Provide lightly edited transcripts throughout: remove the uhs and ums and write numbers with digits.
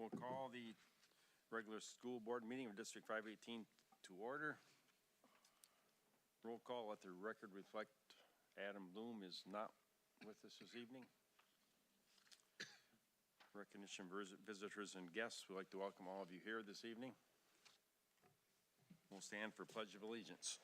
We'll call the regular school board meeting of District 518 to order. Roll call, let the record reflect Adam Bloom is not with us this evening. Recognition visitors and guests, we'd like to welcome all of you here this evening. We'll stand for Pledge of Allegiance.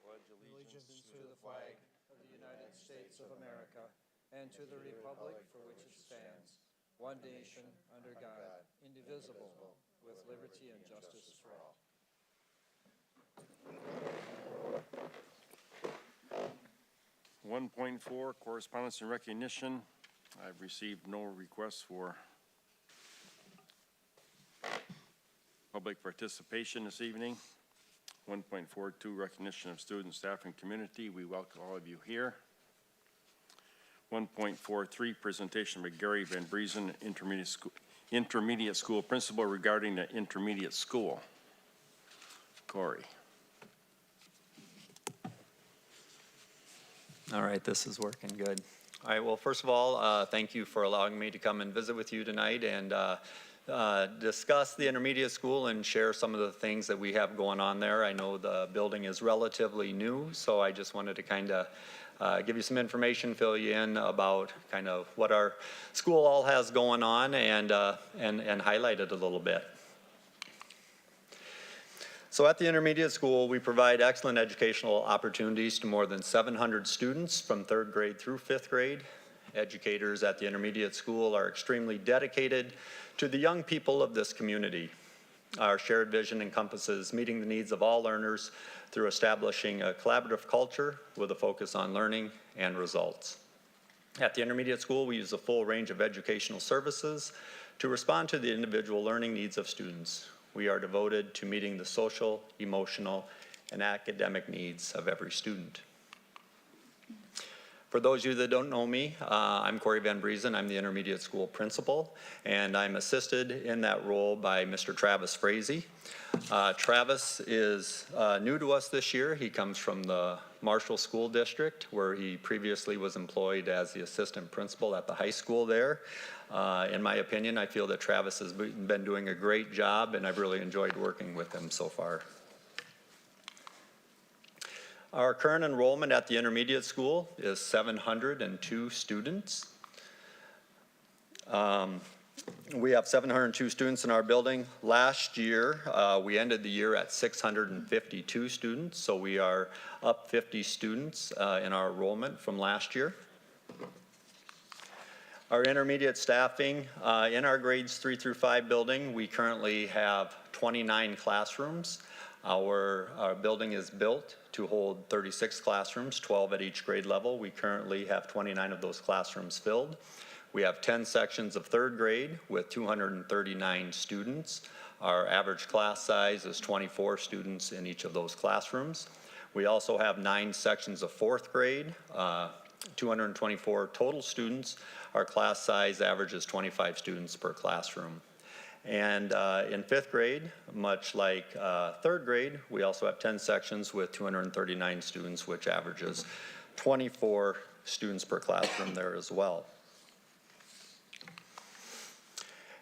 Pledge allegiance to the flag of the United States of America and to the republic for which it stands, one nation, under God, indivisible, with liberty and justice for all. .4 correspondence and recognition. I've received no requests for public participation this evening. 1.42 recognition of students, staff, and community. We welcome all of you here. 1.43 presentation by Gary Van Briesen, intermediate school principal regarding the intermediate school. Corey. All right, this is working good. All right, well, first of all, thank you for allowing me to come and visit with you tonight and discuss the intermediate school and share some of the things that we have going on there. I know the building is relatively new, so I just wanted to kind of give you some information, fill you in about kind of what our school all has going on and highlight it a little bit. So at the intermediate school, we provide excellent educational opportunities to more than 700 students from 3rd grade through 5th grade. Educators at the intermediate school are extremely dedicated to the young people of this community. Our shared vision encompasses meeting the needs of all learners through establishing a collaborative culture with a focus on learning and results. At the intermediate school, we use a full range of educational services to respond to the individual learning needs of students. We are devoted to meeting the social, emotional, and academic needs of every student. For those of you that don't know me, I'm Corey Van Briesen. I'm the intermediate school principal, and I'm assisted in that role by Mr. Travis Frazee. Travis is new to us this year. He comes from the Marshall School District, where he previously was employed as the assistant principal at the high school there. In my opinion, I feel that Travis has been doing a great job, and I've really enjoyed working with him so far. Our current enrollment at the intermediate school is 702 students. We have 702 students in our building. Last year, we ended the year at 652 students, so we are up 50 students in our enrollment from last year. Our intermediate staffing in our grades 3 through 5 building, we currently have 29 classrooms. Our building is built to hold 36 classrooms, 12 at each grade level. We currently have 29 of those classrooms filled. We have 10 sections of 3rd grade with 239 students. Our average class size is 24 students in each of those classrooms. We also have 9 sections of 4th grade, 224 total students. Our class size averages 25 students per classroom. And in 5th grade, much like 3rd grade, we also have 10 sections with 239 students, which averages 24 students per classroom there as well.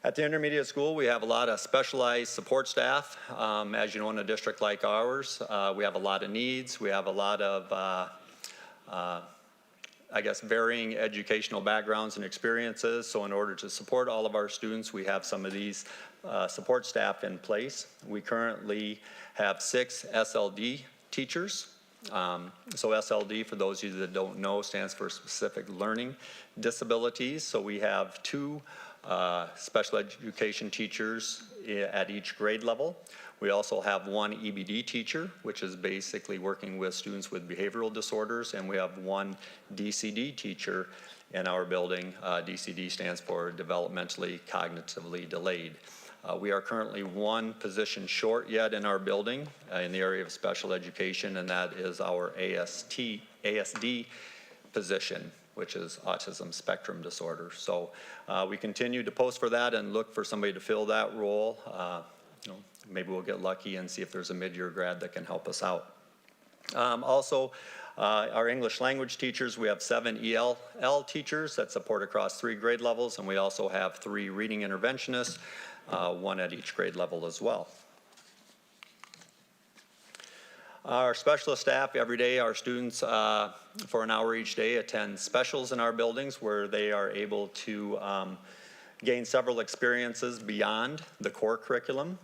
At the intermediate school, we have a lot of specialized support staff. As you know, in a district like ours, we have a lot of needs. We have a lot of I guess, varying educational backgrounds and experiences. So in order to support all of our students, we have some of these support staff in place. We currently have 6 SLD teachers. So SLD, for those of you that don't know, stands for specific learning disabilities. So we have 2 special education teachers at each grade level. We also have 1 EBD teacher, which is basically working with students with behavioral disorders, and we have 1 DCD teacher in our building. DCD stands for developmentally cognitively delayed. We are currently 1 position short yet in our building in the area of special education, and that is our ASD position, which is autism spectrum disorder. So we continue to post for that and look for somebody to fill that role. Maybe we'll get lucky and see if there's a mid-year grad that can help us out. Also, Our English language teachers, we have 7 ELL teachers that support across 3 grade levels, and we also have 3 reading interventionists, 1 at each grade level as well. Our specialist staff, every day our students for an hour each day attend specials in our buildings where they are able to gain several experiences beyond the core curriculum.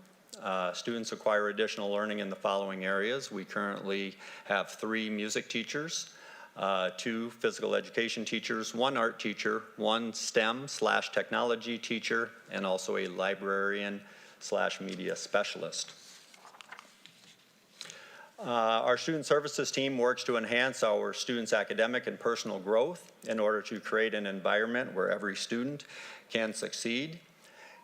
Students acquire additional learning in the following areas. We currently have 3 music teachers, 2 physical education teachers, 1 art teacher, 1 STEM/technology teacher, and also a librarian/media specialist. Our student services team works to enhance our students' academic and personal growth in order to create an environment where every student can succeed.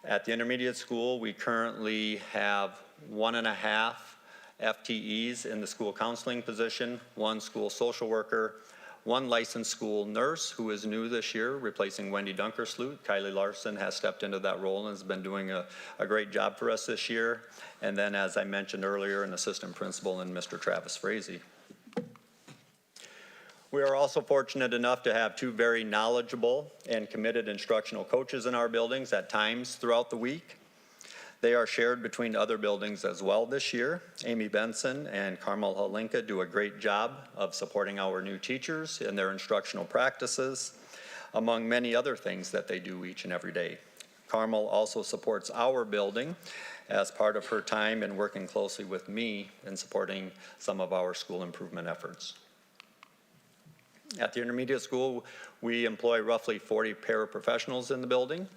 At the intermediate school, we currently have 1.5 FTEs in the school counseling position, 1 school social worker, 1 licensed school nurse who is new this year, replacing Wendy Dunkersloot. Kylie Larson has stepped into that role and has been doing a great job for us this year. And then, as I mentioned earlier, an assistant principal in Mr. Travis Frazee. We are also fortunate enough to have 2 very knowledgeable and committed instructional coaches in our buildings at times throughout the week. They are shared between other buildings as well this year. Amy Benson and Carmel Halinka do a great job of supporting our new teachers in their instructional practices, among many other things that they do each and every day. Carmel also supports our building as part of her time in working closely with me in supporting some of our school improvement efforts. At the intermediate school, we employ roughly 40 paraprofessionals in the building.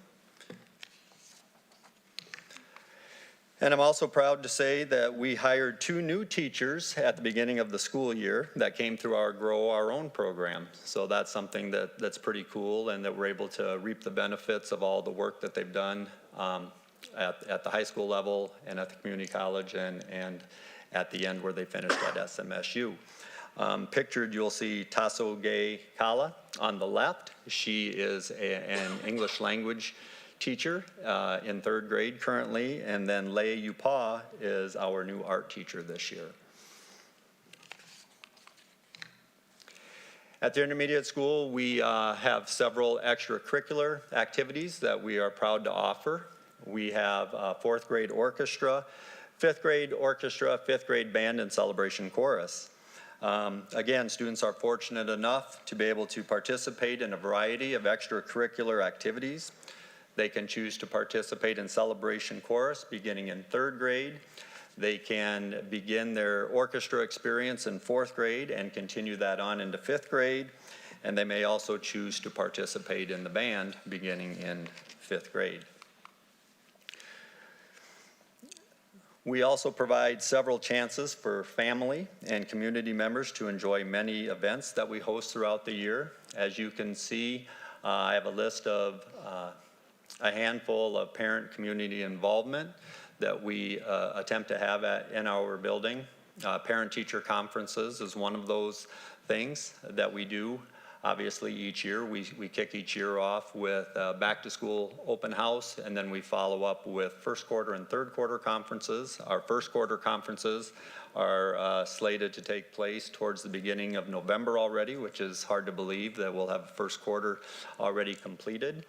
And I'm also proud to say that we hired 2 new teachers at the beginning of the school year that came through our Grow Our Own program. So that's something that's pretty cool, and that we're able to reap the benefits of all the work that they've done at the high school level and at the community college and at the end where they finished at SMSU. Pictured, you'll see Tasso Gay Kala on the left. She is an English language teacher in 3rd grade currently, and then Leia Upa is our new art teacher this year. At the intermediate school, we have several extracurricular activities that we are proud to offer. We have 4th grade orchestra, 5th grade orchestra, 5th grade band, and celebration chorus. Again, students are fortunate enough to be able to participate in a variety of extracurricular activities. They can choose to participate in celebration chorus beginning in 3rd grade. They can begin their orchestra experience in 4th grade and continue that on into 5th grade. And they may also choose to participate in the band beginning in 5th grade. We also provide several chances for family and community members to enjoy many events that we host throughout the year. As you can see, I have a list of a handful of parent community involvement that we attempt to have in our building. Parent-teacher conferences is one of those things that we do. Obviously, each year, we kick each year off with back-to-school open house, and then we follow up with 1st quarter and 3rd quarter conferences. Our 1st quarter conferences are slated to take place towards the beginning of November already, which is hard to believe that we'll have 1st quarter already completed.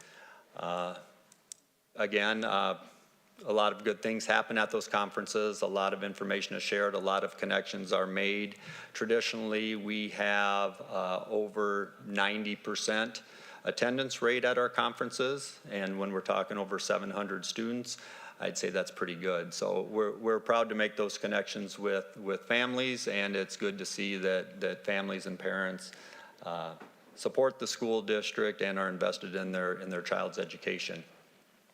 Again, a lot of good things happen at those conferences. A lot of information is shared. A lot of connections are made. Traditionally, we have over 90% attendance rate at our conferences. And when we're talking over 700 students, I'd say that's pretty good. So we're proud to make those connections with families, and it's good to see that families and parents support the school district and are invested in their child's education.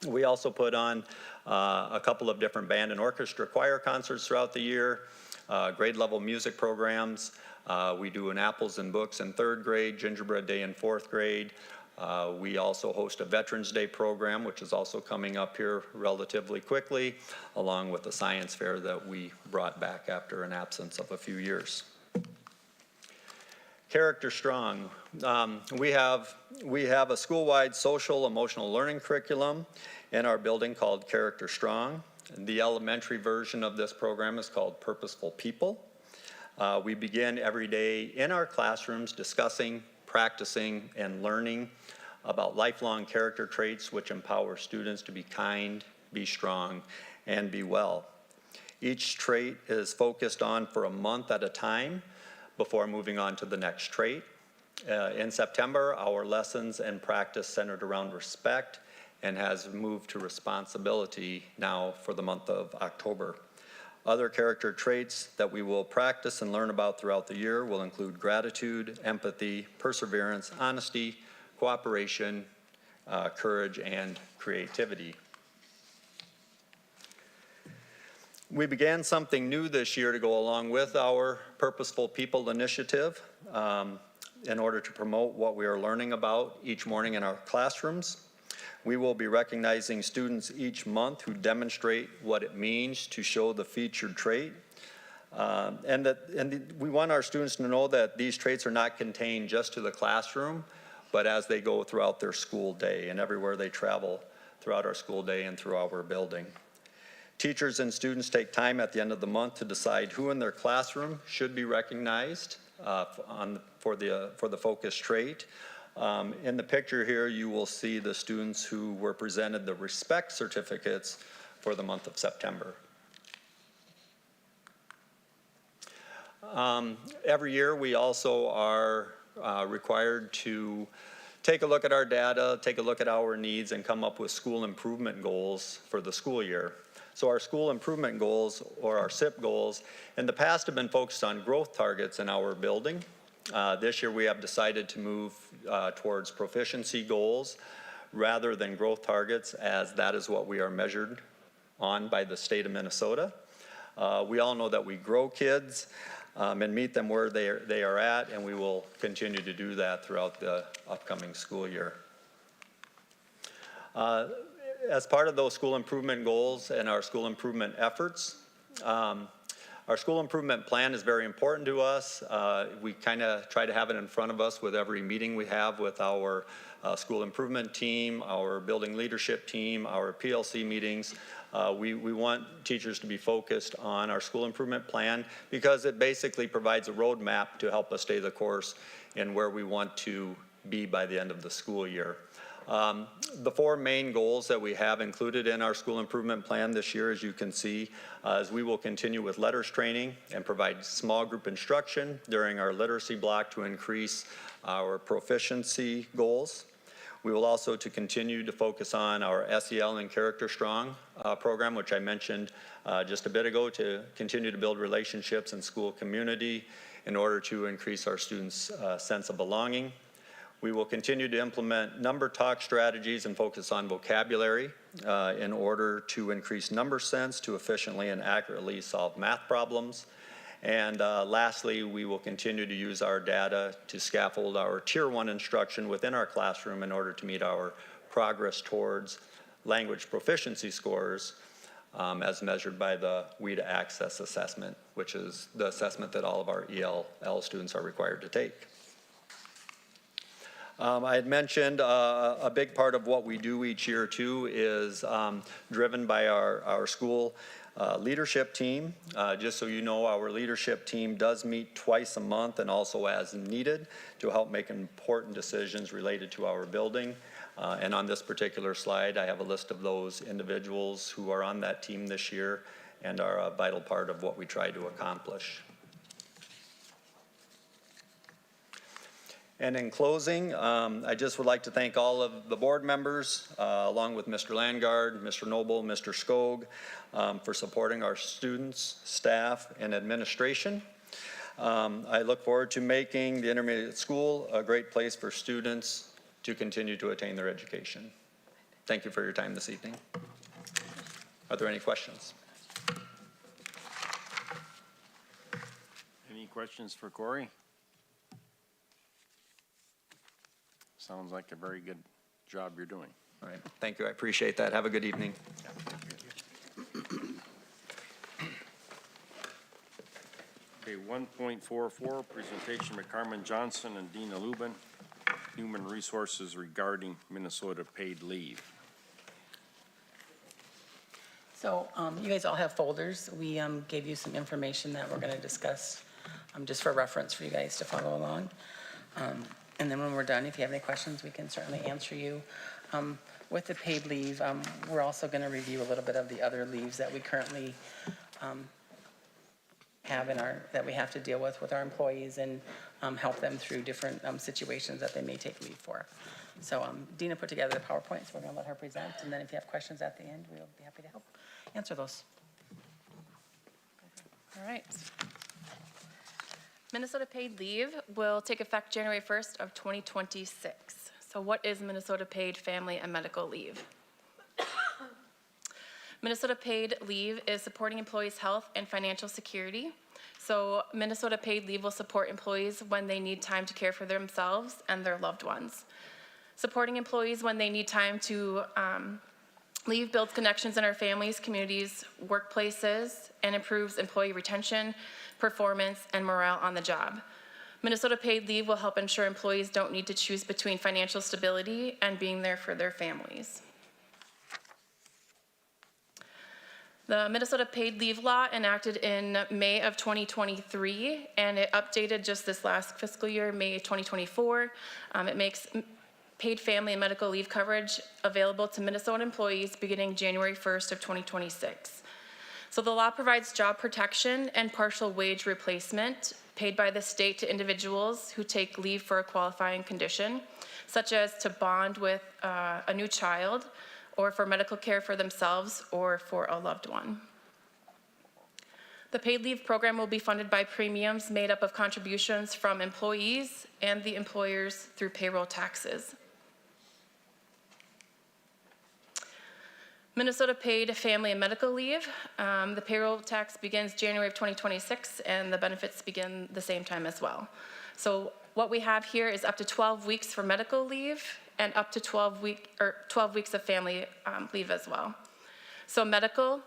We also put on a couple of different band and orchestra choir concerts throughout the year, grade level music programs. We do an Apples and Books in 3rd grade, Gingerbread Day in 4th grade. We also host a Veterans Day program, which is also coming up here relatively quickly, along with the science fair that we brought back after an absence of a few years. Character Strong. We have a school-wide social emotional learning curriculum in our building called Character Strong. The elementary version of this program is called Purposeful People. We begin every day in our classrooms discussing, practicing, and learning about lifelong character traits which empower students to be kind, be strong, and be well. Each trait is focused on for a month at a time before moving on to the next trait. In September, our lessons and practice centered around respect and has moved to responsibility now for the month of October. Other character traits that we will practice and learn about throughout the year will include gratitude, empathy, perseverance, honesty, cooperation, courage, and creativity. We began something new this year to go along with our Purposeful People initiative in order to promote what we are learning about each morning in our classrooms. We will be recognizing students each month who demonstrate what it means to show the featured trait. And we want our students to know that these traits are not contained just to the classroom, but as they go throughout their school day and everywhere they travel throughout our school day and through our building. Teachers and students take time at the end of the month to decide who in their classroom should be recognized for the focus trait. In the picture here, you will see the students who were presented the respect certificates for the month of September. Every year, we also are required to take a look at our data, take a look at our needs, and come up with school improvement goals for the school year. So our school improvement goals, or our SIP goals, in the past have been focused on growth targets in our building. This year we have decided to move towards proficiency goals rather than growth targets, as that is what we are measured on by the state of Minnesota. We all know that we grow kids and meet them where they are at, and we will continue to do that throughout the upcoming school year. As part of those school improvement goals and our school improvement efforts, our school improvement plan is very important to us. We kind of try to have it in front of us with every meeting we have with our school improvement team, our building leadership team, our PLC meetings. We want teachers to be focused on our school improvement plan because it basically provides a roadmap to help us stay the course in where we want to be by the end of the school year. The four main goals that we have included in our school improvement plan this year, as you can see, is we will continue with letters training and provide small group instruction during our literacy block to increase our proficiency goals. We will also continue to focus on our SEL and Character Strong program, which I mentioned just a bit ago, to continue to build relationships in school community in order to increase our students' sense of belonging. We will continue to implement number talk strategies and focus on vocabulary in order to increase number sense to efficiently and accurately solve math problems. And lastly, we will continue to use our data to scaffold our Tier 1 instruction within our classroom in order to meet our progress towards language proficiency scores as measured by the WIDA Access Assessment, which is the assessment that all of our ELL students are required to take. I had mentioned a big part of what we do each year too is driven by our school leadership team. Just so you know, our leadership team does meet twice a month and also as needed to help make important decisions related to our building. And on this particular slide, I have a list of those individuals who are on that team this year and are a vital part of what we try to accomplish. And in closing, I just would like to thank all of the board members, along with Mr. Landgard, Mr. Noble, Mr. Skog, for supporting our students, staff, and administration. I look forward to making the intermediate school a great place for students to continue to attain their education. Thank you for your time this evening. Are there any questions? Any questions for Corey? Sounds like a very good job you're doing. All right, thank you, I appreciate that. Have a good evening. Okay, 1.44, presentation by Carmen Johnson and Dina Lubin, Human Resources regarding Minnesota paid leave. So you guys all have folders. We gave you some information that we're going to discuss just for reference for you guys to follow along. And then when we're done, if you have any questions, we can certainly answer you. With the paid leave, we're also going to review a little bit of the other leaves that we currently have that we have to deal with our employees and help them through different situations that they may take leave for. So Dina put together the PowerPoint, so we're going to let her present, and then if you have questions at the end, we'll be happy to help answer those. All right. Minnesota paid leave will take effect January 1st of 2026. So what is Minnesota paid family and medical leave? Minnesota paid leave is supporting employees' health and financial security. So Minnesota paid leave will support employees when they need time to care for themselves and their loved ones. Supporting employees when they need time to leave builds connections in our families, communities, workplaces, and improves employee retention, performance, and morale on the job. Minnesota paid leave will help ensure employees don't need to choose between financial stability and being there for their families. The Minnesota paid leave law enacted in May of 2023, and it updated just this last fiscal year, May 2024. It makes paid family and medical leave coverage available to Minnesota employees beginning January 1st of 2026. So the law provides job protection and partial wage replacement paid by the state to individuals who take leave for a qualifying condition, such as to bond with a new child, or for medical care for themselves or for a loved one. The paid leave program will be funded by premiums made up of contributions from employees and the employers through payroll taxes. Minnesota paid family and medical leave. The payroll tax begins January of 2026, and the benefits begin the same time as well. So what we have here is up to 12 weeks for medical leave and up to 12 weeks of family leave as well. So medical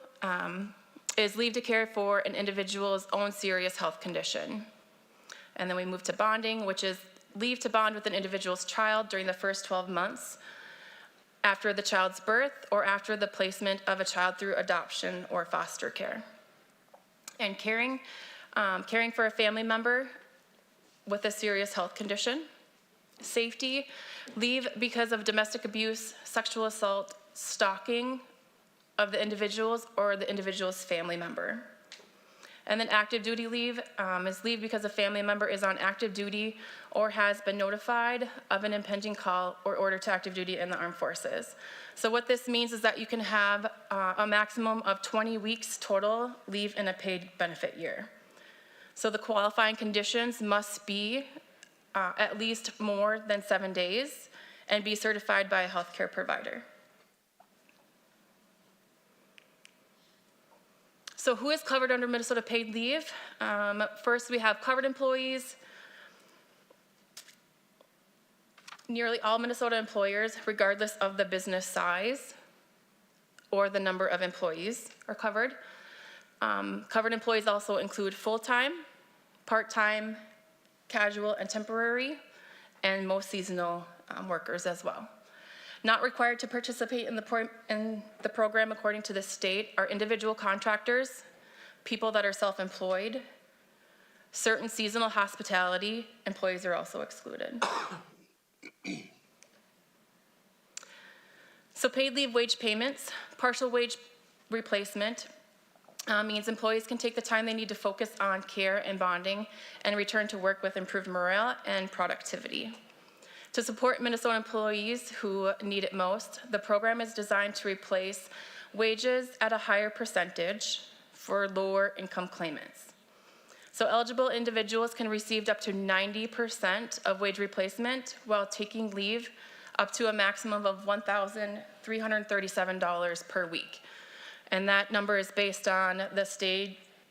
is leave to care for an individual's own serious health condition. And then we move to bonding, which is leave to bond with an individual's child during the first 12 months after the child's birth or after the placement of a child through adoption or foster care. And caring for a family member with a serious health condition. Safety, leave because of domestic abuse, sexual assault, stalking of the individuals or the individual's family member. And then active duty leave is leave because a family member is on active duty or has been notified of an impending call or order to active duty in the armed forces. So what this means is that you can have a maximum of 20 weeks total leave in a paid benefit year. So the qualifying conditions must be at least more than 7 days and be certified by a healthcare provider. So who is covered under Minnesota paid leave? First, we have covered employees. Nearly all Minnesota employers, regardless of the business size or the number of employees, are covered. Covered employees also include full-time, part-time, casual, and temporary, and most seasonal workers as well. Not required to participate in the program according to the state are individual contractors, people that are self-employed, certain seasonal hospitality employees are also excluded. So paid leave wage payments, partial wage replacement means employees can take the time they need to focus on care and bonding and return to work with improved morale and productivity. To support Minnesota employees who need it most, the program is designed to replace wages at a higher percentage for lower income claimants. So eligible individuals can receive up to 90% of wage replacement while taking leave up to a maximum of $1,337 per week. And that number is based on the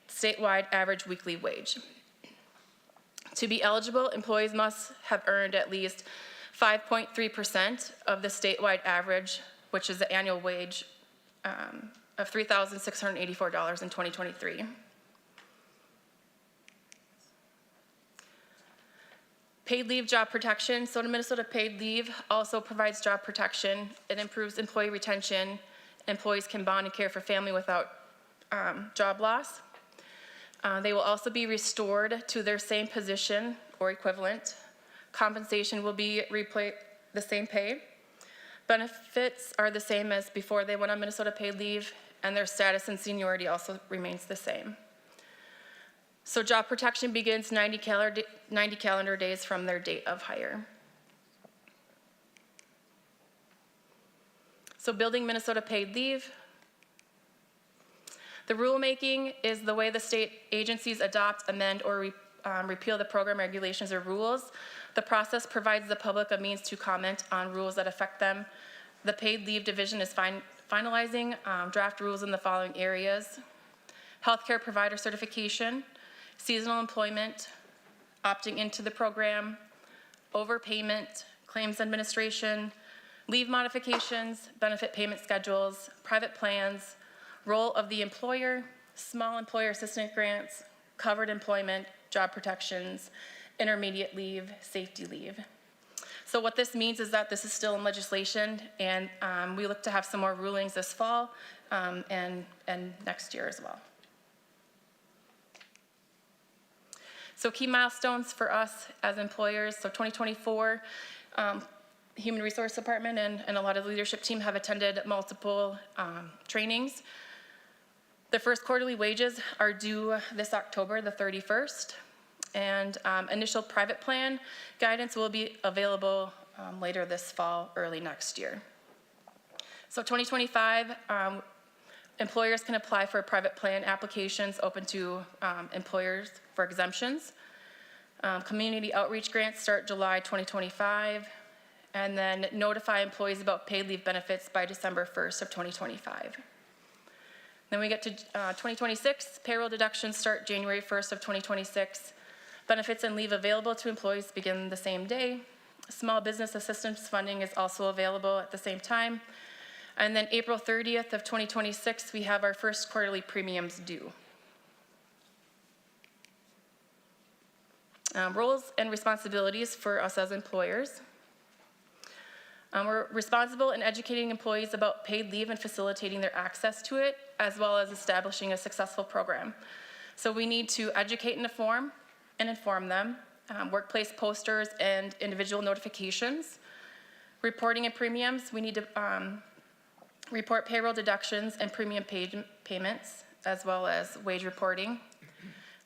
statewide average weekly wage. To be eligible, employees must have earned at least 5.3% of the statewide average, which is the annual wage of $3,684 in 2023. Paid leave job protection. So Minnesota paid leave also provides job protection. It improves employee retention. Employees can bond and care for family without job loss. They will also be restored to their same position or equivalent. Compensation will be the same pay. Benefits are the same as before they went on Minnesota paid leave, and their status and seniority also remains the same. So job protection begins 90 calendar days from their date of hire. So building Minnesota paid leave. The rulemaking is the way the state agencies adopt, amend, or repeal the program regulations or rules. The process provides the public a means to comment on rules that affect them. The paid leave division is finalizing draft rules in the following areas: healthcare provider certification, seasonal employment, opting into the program, overpayment, claims administration, leave modifications, benefit payment schedules, private plans, role of the employer, small employer assistance grants, covered employment, job protections, intermediate leave, safety leave. So what this means is that this is still in legislation, and we look to have some more rulings this fall and next year as well. So key milestones for us as employers. So 2024, Human Resource Department and a lot of the leadership team have attended multiple trainings. The first quarterly wages are due this October, the 31st. And initial private plan guidance will be available later this fall, early next year. So 2025, employers can apply for private plan applications open to employers for exemptions. Community outreach grants start July 2025, and then notify employees about paid leave benefits by December 1st of 2025. Then we get to 2026, payroll deductions start January 1st of 2026. Benefits and leave available to employees begin the same day. Small business assistance funding is also available at the same time. And then April 30th of 2026, we have our first quarterly premiums due. Roles and responsibilities for us as employers. We're responsible in educating employees about paid leave and facilitating their access to it, as well as establishing a successful program. So we need to educate and inform them, workplace posters and individual notifications. Reporting and premiums, we need to report payroll deductions and premium payments, as well as wage reporting.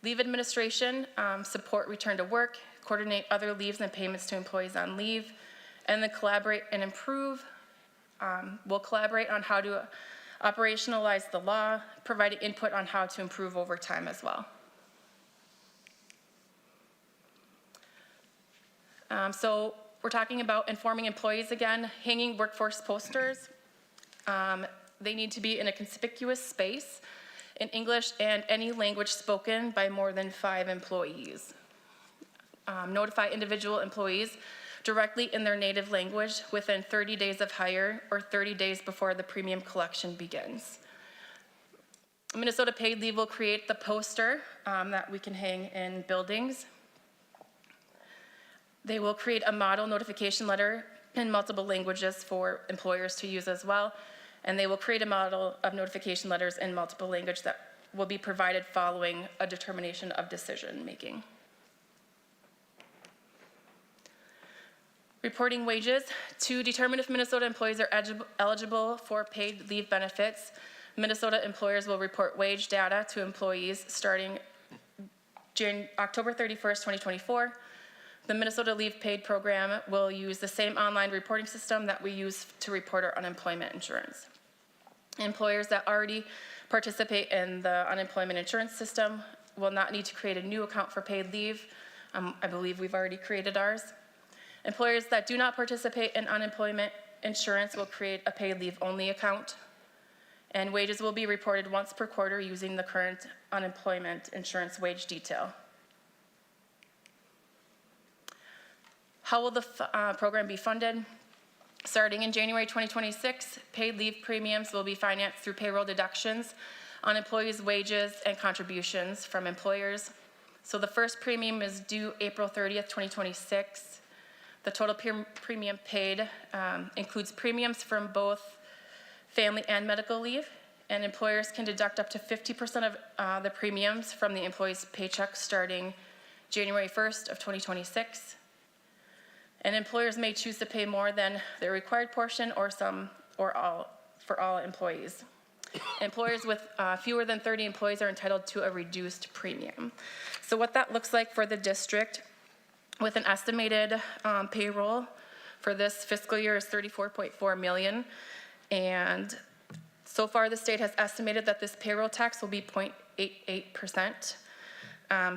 Leave administration, support return to work, coordinate other leaves and payments to employees on leave, and then collaborate and improve. We'll collaborate on how to operationalize the law, providing input on how to improve overtime as well. So we're talking about informing employees again, hanging workforce posters. They need to be in a conspicuous space in English and any language spoken by more than 5 employees. Notify individual employees directly in their native language within 30 days of hire or 30 days before the premium collection begins. Minnesota Paid Leave will create the poster that we can hang in buildings. They will create a model notification letter in multiple languages for employers to use as well, and they will create a model of notification letters in multiple languages that will be provided following a determination of decision making. Reporting wages. To determine if Minnesota employees are eligible for paid leave benefits, Minnesota employers will report wage data to employees starting October 31st, 2024. The Minnesota Leave Paid program will use the same online reporting system that we use to report our unemployment insurance. Employers that already participate in the unemployment insurance system will not need to create a new account for paid leave. I believe we've already created ours. Employers that do not participate in unemployment insurance will create a paid leave only account. And wages will be reported once per quarter using the current unemployment insurance wage detail. How will the program be funded? Starting in January 2026, paid leave premiums will be financed through payroll deductions on employees' wages and contributions from employers. So the first premium is due April 30th, 2026. The total premium paid includes premiums from both family and medical leave, and employers can deduct up to 50% of the premiums from the employee's paycheck starting January 1st of 2026. And employers may choose to pay more than the required portion or some or all for all employees. Employers with fewer than 30 employees are entitled to a reduced premium. So what that looks like for the district with an estimated payroll for this fiscal year is $34.4 million. And so far the state has estimated that this payroll tax will be 0.88%.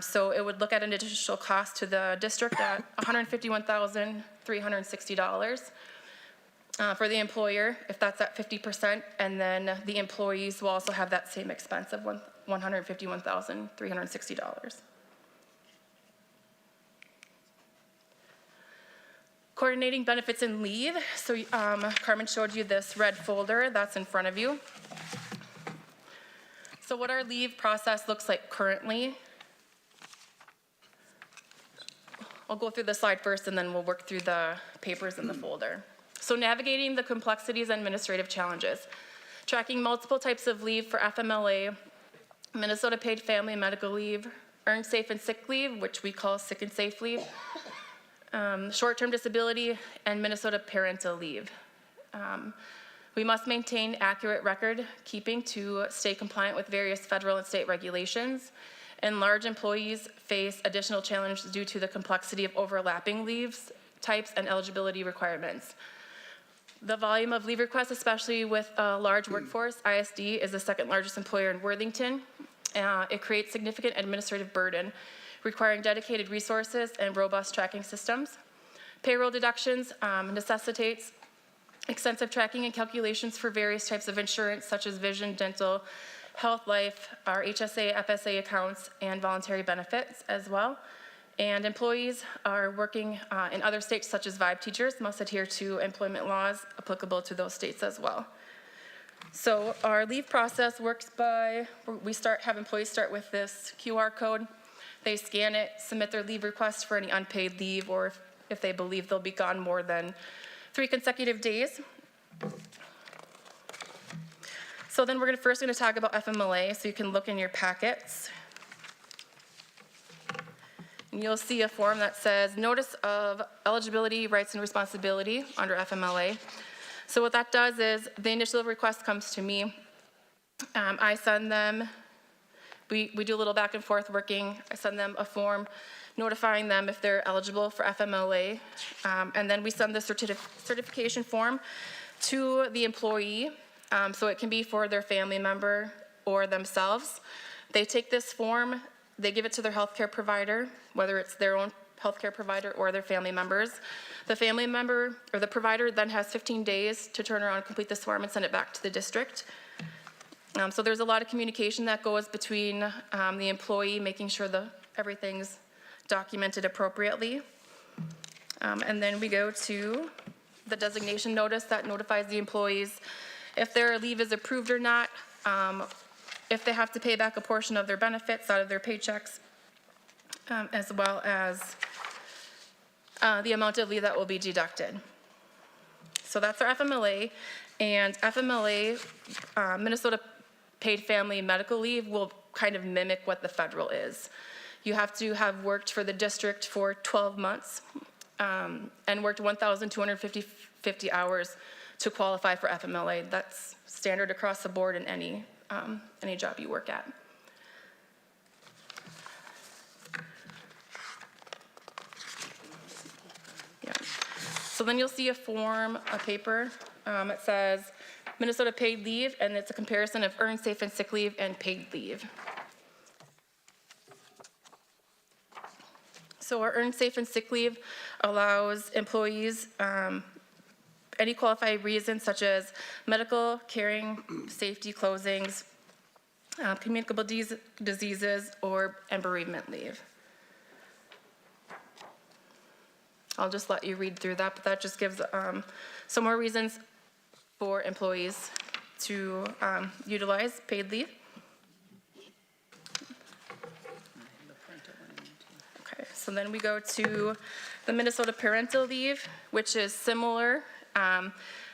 So it would look at an additional cost to the district at $151,360 for the employer, if that's at 50%, and then the employees will also have that same expense of $151,360. Coordinating benefits and leave. So Carmen showed you this red folder that's in front of you. So what our leave process looks like currently. I'll go through the slide first and then we'll work through the papers in the folder. So navigating the complexities and administrative challenges. Tracking multiple types of leave for FMLA, Minnesota paid family and medical leave, earned safe and sick leave, which we call sick and safe leave, short-term disability, and Minnesota parental leave. We must maintain accurate record keeping to stay compliant with various federal and state regulations. And large employees face additional challenges due to the complexity of overlapping leaves, types, and eligibility requirements. The volume of leave requests, especially with a large workforce, ISD is the second largest employer in Worthington. It creates significant administrative burden, requiring dedicated resources and robust tracking systems. Payroll deductions necessitates extensive tracking and calculations for various types of insurance, such as vision, dental, health, life, our HSA, FSA accounts, and voluntary benefits as well. And employees are working in other states, such as VIBE teachers, must adhere to employment laws applicable to those states as well. So our leave process works by, have employees start with this QR code. They scan it, submit their leave request for any unpaid leave, or if they believe they'll be gone more than 3 consecutive days. So then we're first gonna talk about FMLA, so you can look in your packets. And you'll see a form that says Notice of Eligibility, Rights, and Responsibility under FMLA. So what that does is the initial request comes to me. I send them, we do a little back and forth working. I send them a form notifying them if they're eligible for FMLA. And then we send the certification form to the employee. So it can be for their family member or themselves. They take this form, they give it to their healthcare provider, whether it's their own healthcare provider or their family members. The family member or the provider then has 15 days to turn around and complete this form and send it back to the district. So there's a lot of communication that goes between the employee, making sure everything's documented appropriately. And then we go to the designation notice that notifies the employees if their leave is approved or not, if they have to pay back a portion of their benefits out of their paychecks, as well as the amount of leave that will be deducted. So that's our FMLA, and FMLA, Minnesota paid family medical leave, will kind of mimic what the federal is. You have to have worked for the district for 12 months and worked 1,250 hours to qualify for FMLA. That's standard across the board in any job you work at. Yeah. So then you'll see a form, a paper. It says Minnesota paid leave, and it's a comparison of earned safe and sick leave and paid leave. So our earned safe and sick leave allows employees any qualified reasons such as medical, caring, safety, closings, communicable diseases, and bereavement leave. I'll just let you read through that, but that just gives some more reasons for employees to utilize paid leave. Okay, so then we go to the Minnesota parental leave, which is similar.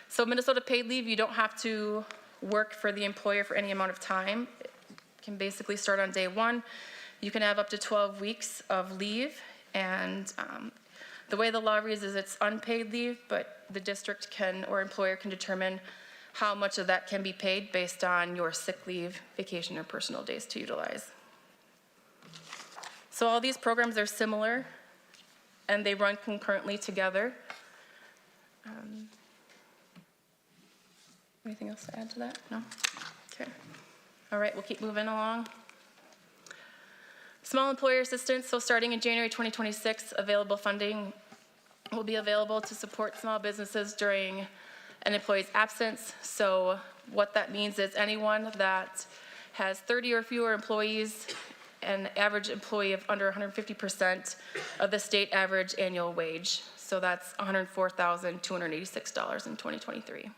So Minnesota paid leave, you don't have to work for the employer for any amount of time. It can basically start on day one. You can have up to 12 weeks of leave, and the way the law reads is it's unpaid leave, but the district can, or employer can determine how much of that can be paid based on your sick leave, vacation, or personal days to utilize. So all these programs are similar, and they run concurrently together. Anything else to add to that? No? Okay. All right, we'll keep moving along. Small employer assistance, so starting in January 2026, available funding will be available to support small businesses during an employee's absence. So what that means is anyone that has 30 or fewer employees, an average employee of under 150% of the state average annual wage. So that's $104,286 in 2023.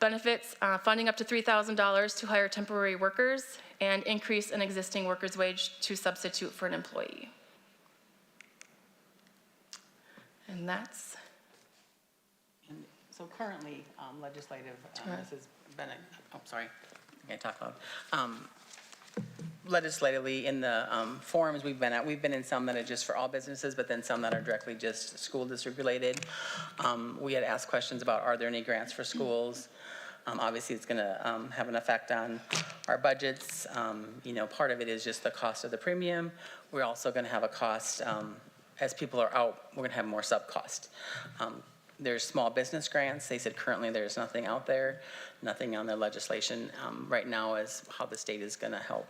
Benefits, funding up to $3,000 to hire temporary workers and increase an existing worker's wage to substitute for an employee. And that's, And so currently, legislative, this has been, sorry, I can't talk loud. Legislatively, in the forums we've been in some that are just for all businesses, but then some that are directly just school district related. We had asked questions about, are there any grants for schools? Obviously, it's gonna have an effect on our budgets. You know, part of it is just the cost of the premium. We're also gonna have a cost, as people are out, we're gonna have more sub-cost. There's small business grants. They said currently there's nothing out there, nothing on their legislation. Right now is how the state is gonna help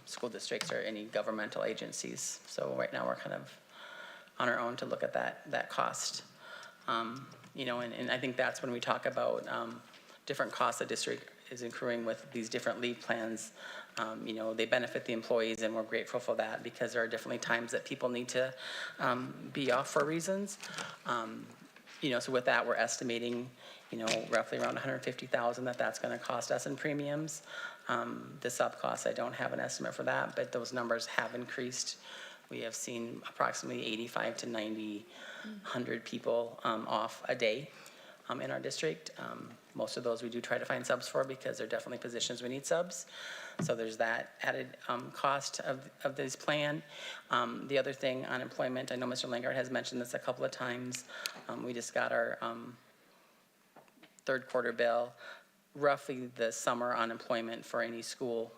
school districts or any governmental agencies. So right now we're kind of on our own to look at that cost. You know, and I think that's when we talk about different costs the district is incurring with these different leave plans. You know, they benefit the employees, and we're grateful for that because there are definitely times that people need to be off for reasons. You know, so with that, we're estimating, you know, roughly around $150,000 that's going to cost us in premiums. The sub costs, I don't have an estimate for that, but those numbers have increased. We have seen approximately 85 to 90, 100 people off a day in our district. Most of those we do try to find subs for because they're definitely positions we need subs. So there's that added cost of this plan. The other thing on employment, I know Mr. Langard has mentioned this a couple of times. We just got our third quarter bill. Roughly the summer unemployment for any school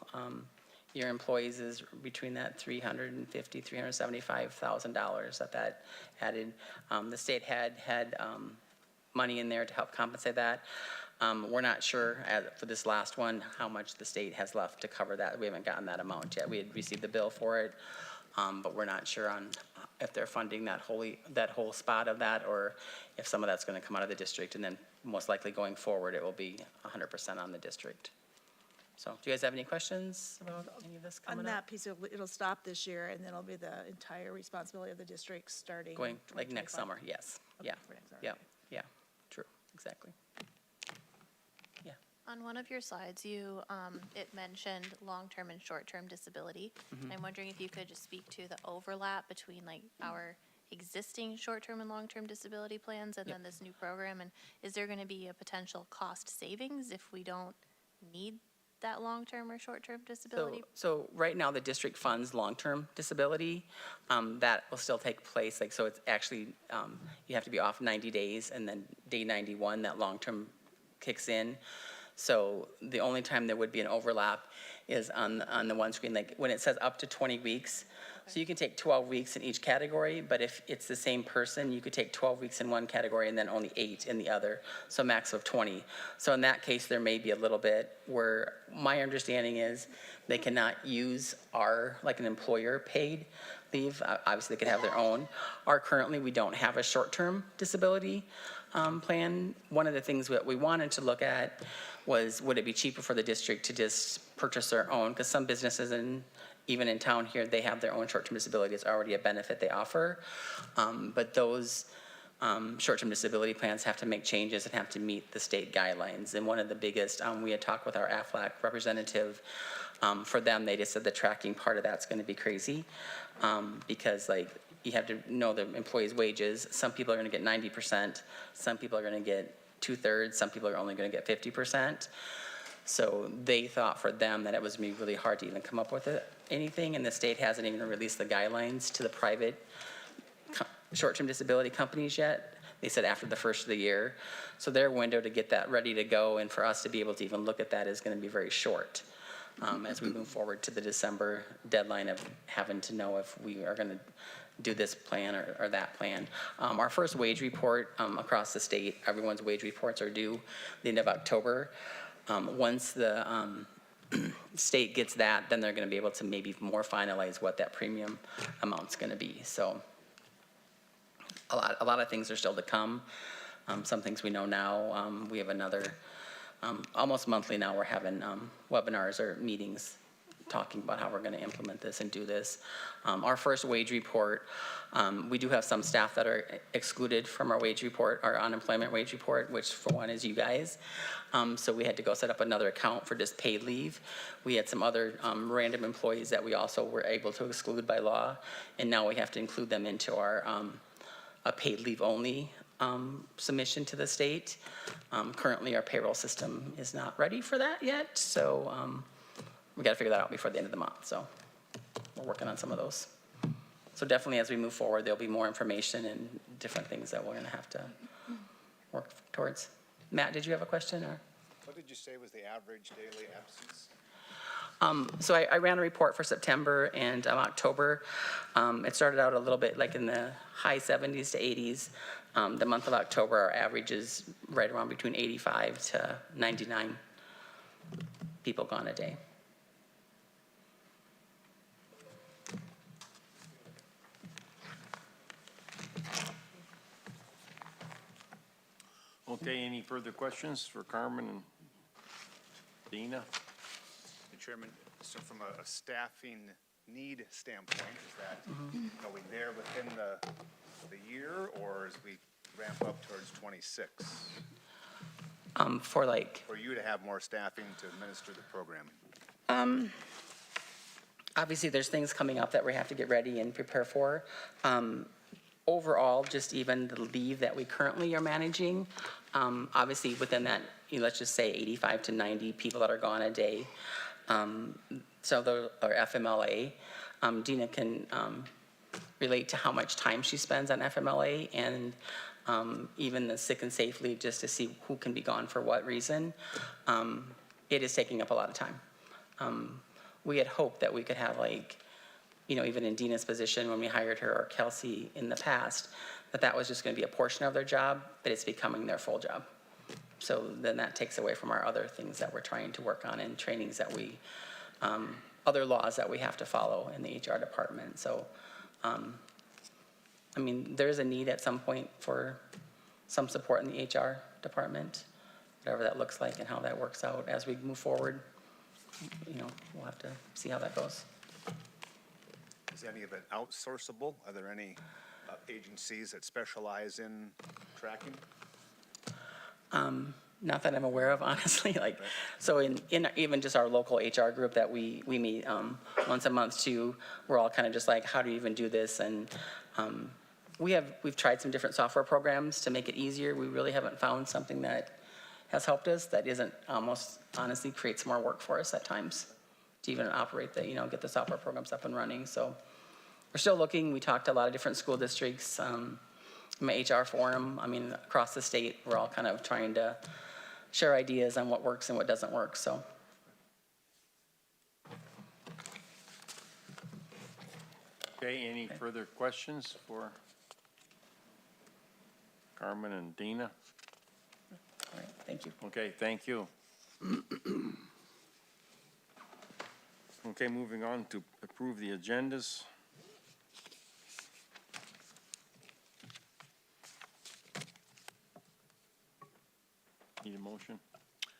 year employees is between that $350,000, $375,000 that added. The state had money in there to help compensate that. We're not sure for this last one how much the state has left to cover that. We haven't gotten that amount yet. We had received the bill for it, but we're not sure on if they're funding that whole spot of that, or if some of that's going to come out of the district, and then most likely going forward it will be 100% on the district. So, do you guys have any questions about any of this coming On up? that piece, it'll stop this year, and then it'll be the entire responsibility of the district starting. Going like next 2025. summer? Yes. Okay, Yeah. for next summer, Yeah. okay. Yeah. True. Exactly. On one of your slides, it mentioned long-term and short-term disability. I'm wondering if you could just speak to the overlap between like our existing short-term and long-term disability plans and then this new program, and is there going to be a potential cost savings if we don't need that long-term or short-term disability? So right now, the district funds long-term disability. That will still take place, like, so it's actually, you have to be off 90 days, and then day 91, that long-term kicks in. So the only time there would be an overlap is on the one screen, like when it says up to 20 weeks. So you can take 12 weeks in each category, but if it's the same person, you could take 12 weeks in one category and then only 8 in the other, so max of 20. So in that case, there may be a little bit where my understanding is they cannot use our, like an employer paid leave. Obviously, they could have their own. Currently, we don't have a short-term disability plan. One of the things that we wanted to look at was, would it be cheaper for the district to just purchase their own? Because some businesses, even in town here, they have their own short-term disability. It's already a benefit they offer. But those short-term disability plans have to make changes and have to meet the state guidelines. And one of the biggest, we had talked with our AFLAC representative. For them, they just said the tracking part of that's going to be crazy because, like, you have to know the employees' wages. Some people are going to get 90%. Some people are going to get 2/3, some people are only gonna get 50%. So they thought for them that it was gonna be really hard to even come up with anything, and the state hasn't even released the guidelines to the private short-term disability companies yet. They said after the first of the year. So their window to get that ready to go and for us to be able to even look at that is gonna be very short, as we move forward to the December deadline of having to know if we are gonna do this plan or that plan. Our first wage report across the state, everyone's wage reports are due the end of October. Once the state gets that, then they're gonna be able to maybe more finalize what that premium amount's gonna be. So a lot of things are still to come. Some things we know now. We have another, almost monthly now, we're having webinars or meetings talking about how we're gonna implement this and do this. Our first wage report, we do have some staff that are excluded from our wage report, our unemployment wage report, which for one is you guys. So we had to go set up another account for just paid leave. We had some other random employees that we also were able to exclude by law, and now we have to include them into our a paid leave only submission to the state. Currently, our payroll system is not ready for that yet, so we gotta figure that out before the end of the month, so we're working on some of those. So definitely as we move forward, there'll be more information and different things that we're gonna have to work towards. Matt, did you have a question, or? What did you say was the average daily absence? So I ran a report for September and October. It started out a little bit like in the high 70s to 80s. The month of October, our average is right around between 85 to 99 people gone a day. Okay, any further questions for Carmen and Dina? Mr. Chairman, so from a staffing need standpoint, is that, are we there within the year, or as we ramp up towards 26? For like, For you to have more staffing to administer the programming? obviously there's things coming up that we have to get ready and prepare for. Overall, just even the leave that we currently are managing, obviously within that, let's just say 85 to 90 people that are gone a day. So the, or FMLA, Dina can relate to how much time she spends on FMLA and even the sick and safe leave, just to see who can be gone for what reason. It is taking up a lot of time. We had hoped that we could have like, even in Dina's position when we hired her, or Kelsey in the past, that was just gonna be a portion of their job, but it's becoming their full job. So then that takes away from our other things that we're trying to work on and trainings that we, other laws that we have to follow in the HR department. So, I mean, there's a need at some point for some support in the HR department, whatever that looks like and how that works out as we move forward. We'll have to see how that goes. Is any of it outsourceable? Are there any agencies that specialize in tracking? Not that I'm aware of, honestly. So in even just our local HR group that we meet once a month too, we're all kind of just like, how do you even do this? And we've tried some different software programs to make it easier. We really haven't found something that has helped us, that isn't almost honestly creates more work for us at times to even operate the, get the software programs up and running. So we're still looking. We talked to a lot of different school districts. My HR forum, across the state, we're all kind of trying to share ideas on what works and what doesn't work, so. Okay, any further questions for Carmen and Dina? All right, thank you. Okay, thank you. Okay, moving on to approve the agendas. Need a motion?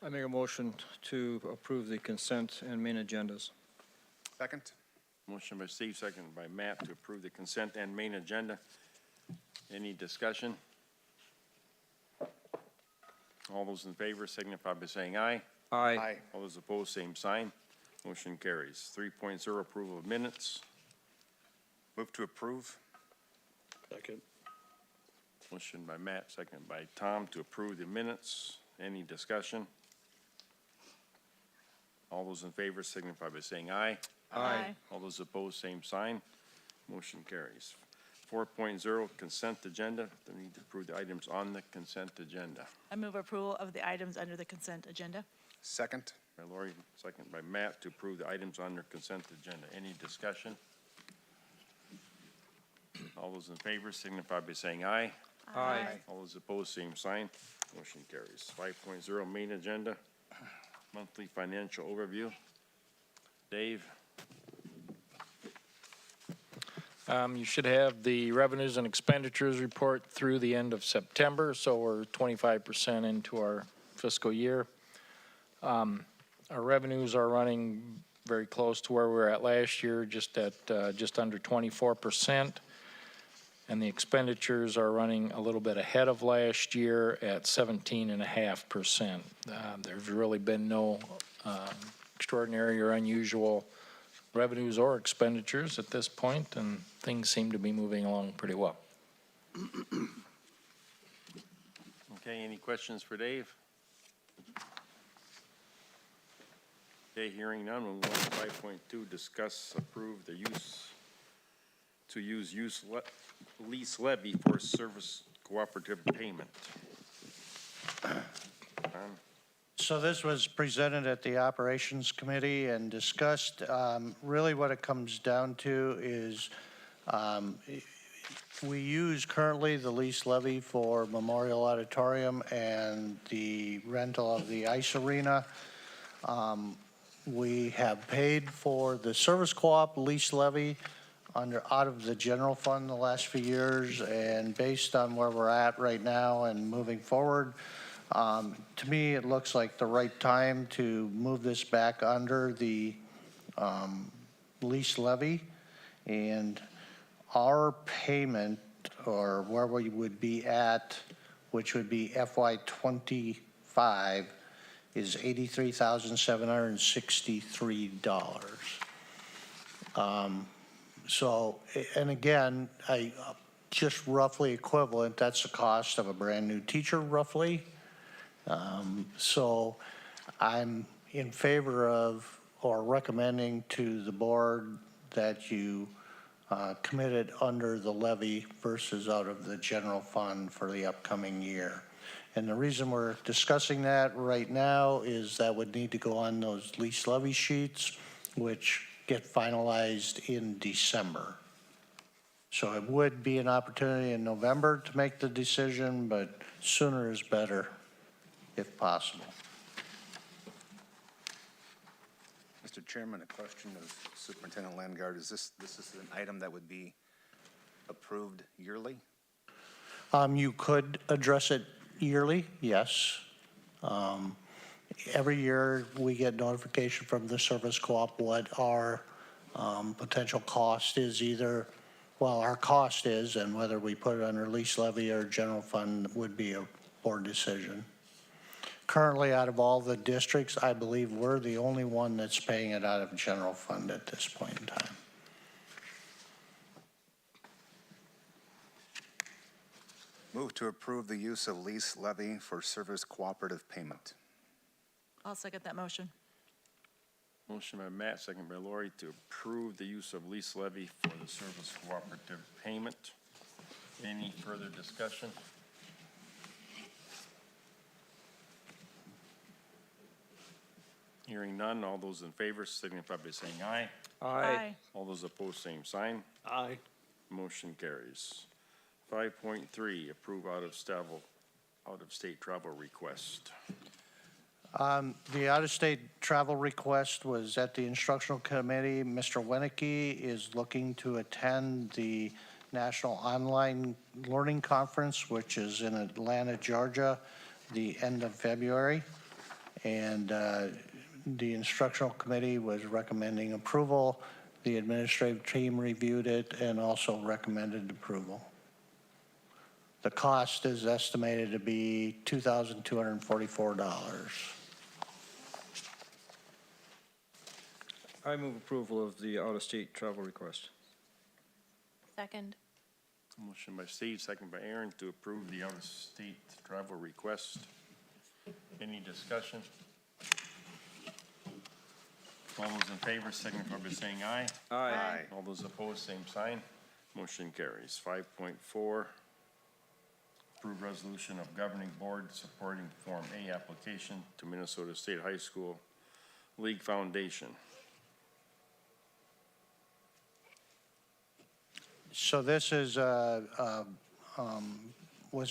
I make a motion to approve the consent and main agendas. Second? Motion by Steve, second by Matt to approve the consent and main agenda. Any discussion? All those in favor signify by saying aye. Aye. All those opposed, same sign. Motion carries. 3.0, approval of minutes. Move to approve? Second. Motion by Matt, second by Tom to approve the minutes. Any discussion? All those in favor signify by saying aye. Aye. All those opposed, same sign. Motion carries. 4.0, consent agenda. We need to approve the items on the consent agenda. I move approval of the items under the consent agenda. Second? By Lori, second by Matt to approve the items on their consent agenda. Any discussion? All those in favor signify by saying aye. Aye. All those opposed, same sign. Motion carries. 5.0, main agenda, monthly financial overview. Dave? You should have the revenues and expenditures report through the end of September, so we're 25% into our fiscal year. Our revenues are running very close to where we were at last year, just under 24%. And the expenditures are running a little bit ahead of last year at 17.5%. There's really been no extraordinary or unusual revenues or expenditures at this point, and things seem to be moving along pretty well. Okay, any questions for Dave? Okay, hearing none, we'll move on to 5.2, discuss, approve the lease levy for service cooperative payment. So this was presented at the Operations Committee and discussed. Really what it comes down to is we use currently the lease levy for Memorial Auditorium and the rental of the ice arena. We have paid for the service co-op lease levy out of the general fund the last few years, and based on where we're at right now and moving forward, to me, it looks like the right time to move this back under the lease levy. And our payment, or where we would be at, which would be FY25, is $83,763. So, and again, just roughly equivalent, that's the cost of a brand new teacher roughly. So I'm in favor of, or recommending to the board that you commit it under the levy versus out of the general fund for the upcoming year. And the reason we're discussing that right now is that would need to go on those lease levy sheets, which get finalized in December. So it would be an opportunity in November to make the decision, but sooner is better if possible. Mr. Chairman, a question of Superintendent Landgard. This is an item that would be approved yearly? You could address it yearly, yes. Every year we get notification from the service co-op what our potential cost is, our cost is, and whether we put it under lease levy or general fund would be a board decision. Currently, out of all the districts, I believe we're the only one that's paying it out of general fund at this point in time. Move to approve the use of lease levy for service cooperative payment. I'll second that motion. Motion by Matt, second by Lori to approve the use of lease levy for the service cooperative payment. Any further discussion? Hearing none, all those in favor signify by saying aye. Aye. All those opposed, same sign. Aye. Motion carries. 5.3, approve out-of-state travel request. The out-of-state travel request was at the instructional committee. Mr. Winicky is looking to attend the National Online Learning Conference, which is in Atlanta, Georgia, the end of February. And the instructional committee was recommending approval. The administrative team reviewed it and also recommended approval. The cost is estimated to be $2,244. I move approval of the out-of-state travel request. Second. Motion by Steve, second by Aaron to approve the out-of-state travel request. Any discussion? All those in favor signify by saying aye. Aye. All those opposed, same sign. Motion carries. 5.4, approve resolution of governing board supporting Form A application to Minnesota State High School League Foundation. So this is, was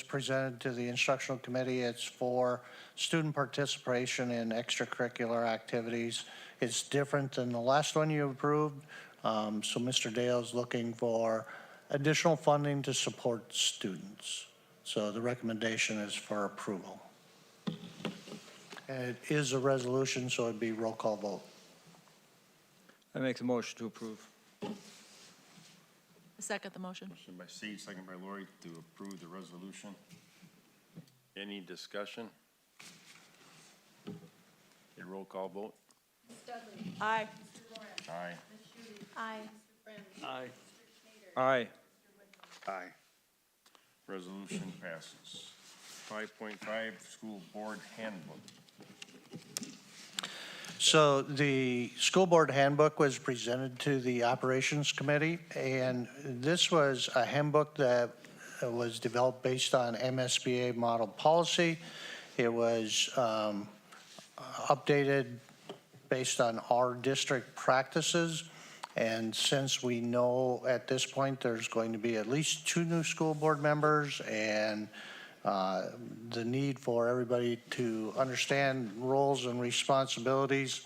presented to the instructional committee. It's for student participation in extracurricular activities. It's different than the last one you approved. So Mr. Dale's looking for additional funding to support students. So the recommendation is for approval. And it is a resolution, so it'd be roll call vote. I make the motion to approve. Second the motion. Motion by Steve, second by Lori to approve the resolution. Any discussion? A roll call vote? Aye. Aye. Aye. Aye. Aye. Aye. Resolution passes. 5.5, School Board Handbook. So the school board handbook was presented to the operations committee, and this was a handbook that was developed based on MSBA model policy. It was updated based on our district practices. And since we know at this point there's going to be at least 2 new school board members and the need for everybody to understand roles and responsibilities,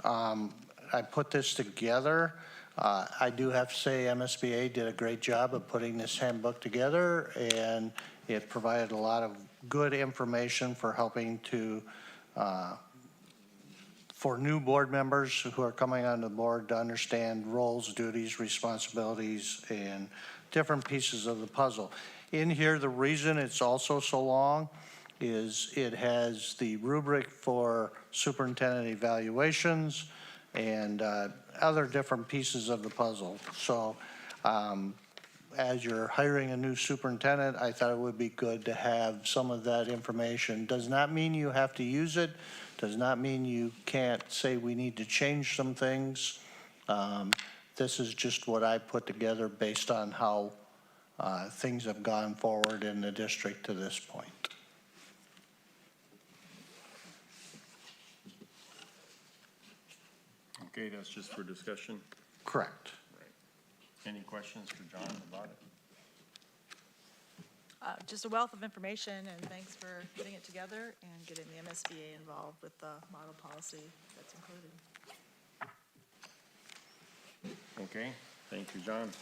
I put this together. I do have to say MSBA did a great job of putting this handbook together, and it provided a lot of good information for helping to for new board members who are coming on the board to understand roles, duties, responsibilities, and different pieces of the puzzle. In here, the reason it's also so long is it has the rubric for superintendent evaluations and other different pieces of the puzzle. So as you're hiring a new superintendent, I thought it would be good to have some of that information. Does not mean you have to use it. Does not mean you can't say we need to change some things. This is just what I put together based on how things have gone forward in the district to this point. Okay, that's just for discussion. Correct. Any questions for John about it? Just a wealth of information, and thanks for putting it together and getting the MSBA involved with the model policy that's included. Okay, thank you, John.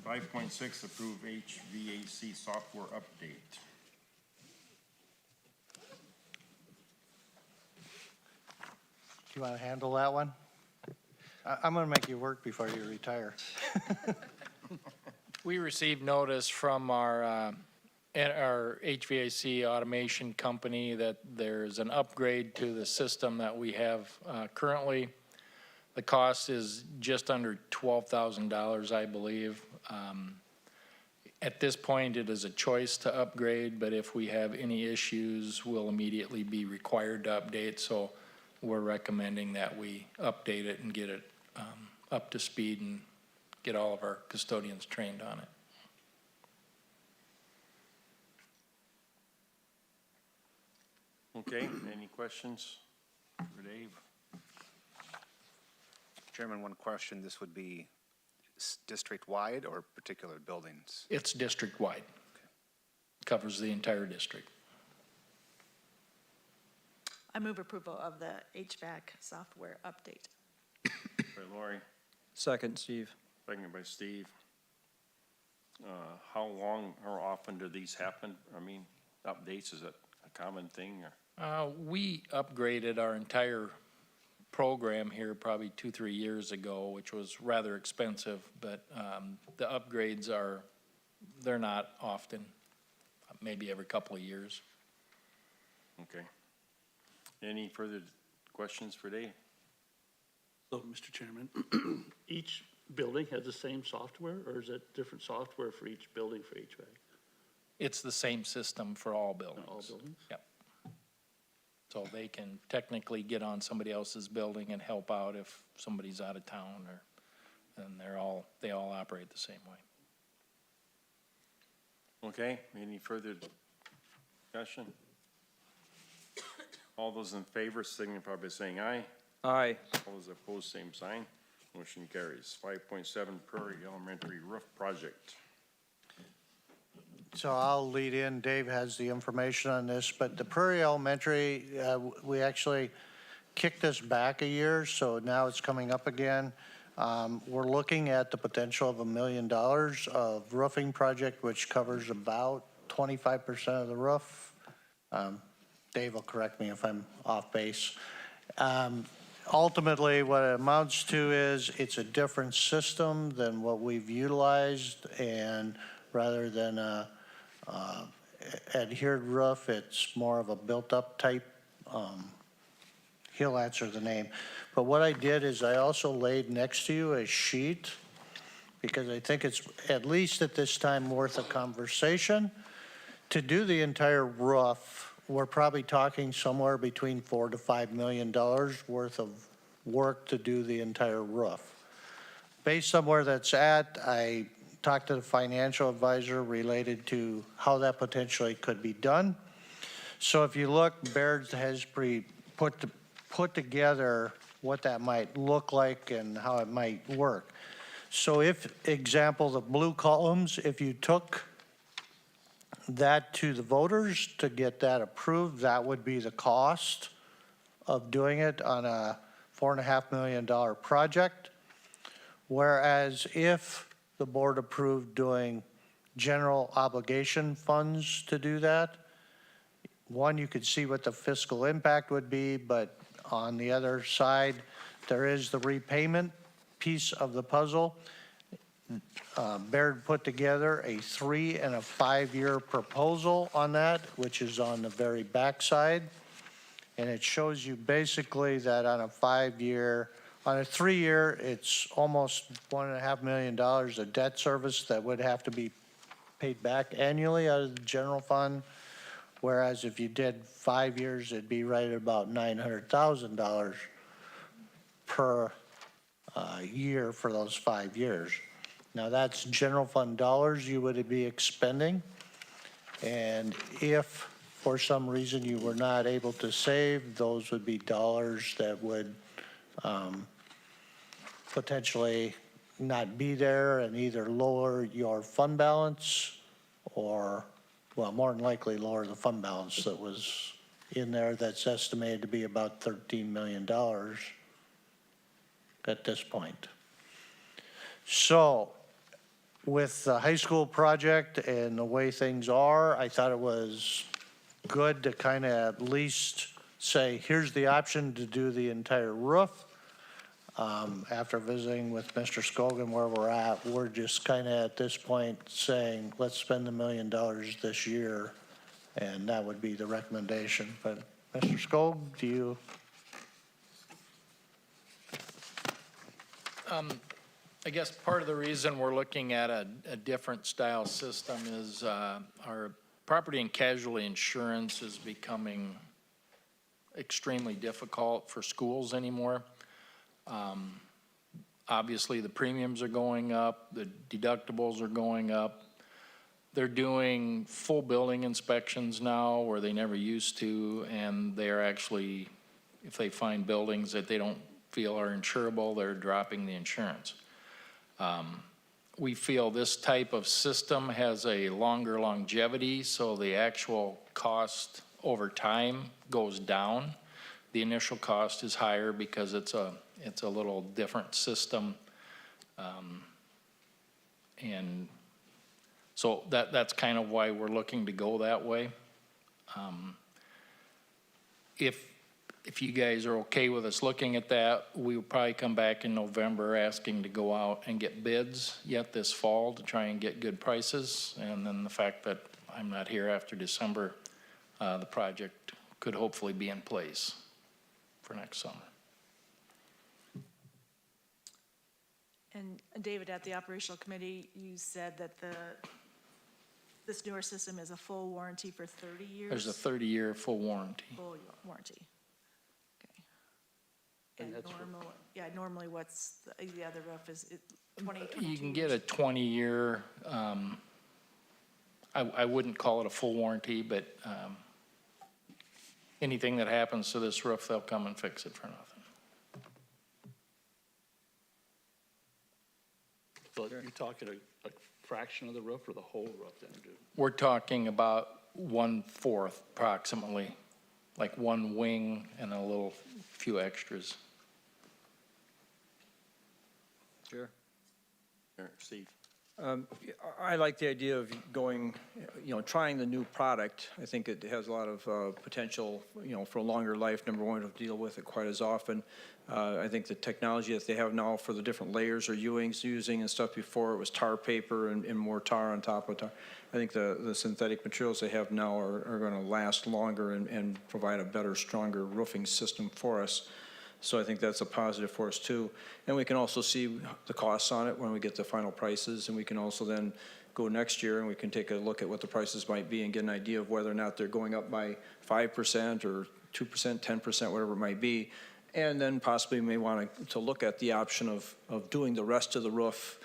5.6, approve HVAC software update. Do you want to handle that one? I'm going to make you work before you retire. We received notice from our HVAC automation company that there's an upgrade to the system that we have currently. The cost is just under $12,000, I believe. At this point, it is a choice to upgrade, but if we have any issues, we'll immediately be required to update. So we're recommending that we update it and get it up to speed and get all of our custodians trained on it. Okay, any questions for Dave? Chairman, one question. This would be district-wide or particular buildings? It's district-wide. Covers the entire district. I move approval of the HVAC software update. By Lori, Second, Steve. seconded by Steve. How often do these happen? I mean, updates, is it a common thing or? We upgraded our entire program here probably 2-3 years ago, which was rather expensive, but the upgrades they're not often, maybe every couple of years. Okay. Any further questions for Dave? So, Mr. Chairman, each building has the same software, or is it different software for each building for HVAC? It's the same system for all buildings. All buildings? Yep. So they can technically get on somebody else's building and help out if somebody's out of town and they all operate the same way. Okay, any further discussion? All those in favor signify by saying aye. Aye. All those opposed, same sign. Motion carries. 5.7 Prairie Elementary Roof Project. So I'll lead in. Dave has the information on this, but the Prairie Elementary, we actually kicked this back a year, so now it's coming up again. We're looking at the potential of $1 million of roofing project, which covers about 25% of the roof. Dave will correct me if I'm off base. Ultimately, what it amounts to is it's a different system than what we've utilized, and rather than a adhered roof, it's more of a built-up type. He'll answer the name. But what I did is I also laid next to you a sheet, because I think it's, at least at this time, worth a conversation. To do the entire roof, we're probably talking somewhere between $4 to $5 million worth of work to do the entire roof. Based on where that's at, I talked to the financial advisor related to how that potentially could be done. So if you look, Baird has put together what that might look like and how it might work. So if, example, the blue columns, if you took that to the voters to get that approved, that would be the cost of doing it on a $4.5 million project. Whereas if the board approved doing general obligation funds to do that, one, you could see what the fiscal impact would be, but on the other side, there is the repayment piece of the puzzle. Baird put together a 3 and a 5 year proposal on that, which is on the very back side. And it shows you basically that on a 5 year, on a 3 year, it's almost $1.5 million of debt service that would have to be paid back annually out of the general fund. Whereas if you did 5 years, it'd be right at about $900,000 per year for those 5 years. Now that's general fund dollars you would be expending. And if for some reason you were not able to save, those would be dollars that would potentially not be there and either lower your fund balance or, well, more than likely lower the fund balance that was in there that's estimated to be about $13 million at this point. So with the high school project and the way things are, I thought it was good to kind of at least say, here's the option to do the entire roof. After visiting with Mr. Scogan where we're at, we're just kind of at this point saying, let's spend $1 million this year, and that would be the recommendation. But Mr. Skog, do you? I guess part of the reason we're looking at a different style system is our property and casualty insurance is becoming extremely difficult for schools anymore. Obviously, the premiums are going up, the deductibles are going up. They're doing full building inspections now where they never used to, and they're actually, if they find buildings that they don't feel are insurable, they're dropping the insurance. We feel this type of system has a longer longevity, so the actual cost over time goes down. The initial cost is higher because it's a little different system. And so that's kind of why we're looking to go that way. If you guys are okay with us looking at that, we will probably come back in November asking to go out and get bids yet this fall to try and get good prices. And then the fact that I'm not here after December, the project could hopefully be in place for next summer. And David, at the operational committee, you said that this newer system is a full warranty for 30 years? There's a 30-year full warranty. Full warranty. Okay. And And that's for- normally what's the other roof is it 20, 22 You can get years? a 20-year, I wouldn't call it a full warranty, but anything that happens to this roof, they'll come and fix it for nothing. So you're talking a fraction of the roof or the whole roof then, dude? We're talking about 1/4 approximately, like one wing and a little few extras. Sure. Steve? I like the idea of going, trying the new product. I think it has a lot of potential, for a longer life. Number one, to deal with it quite as often. I think the technology that they have now for the different layers or Ewing's using and stuff before, it was tar paper and more tar on top of tar. I think the synthetic materials they have now are going to last longer and provide a better, stronger roofing system for us. So I think that's a positive for us too. And we can also see the costs on it when we get the final prices, and we can also then go next year and we can take a look at what the prices might be and get an idea of whether or not they're going up by 5% or 2%, 10%, whatever it might be. And then possibly may want to look at the option of doing the rest of the roof.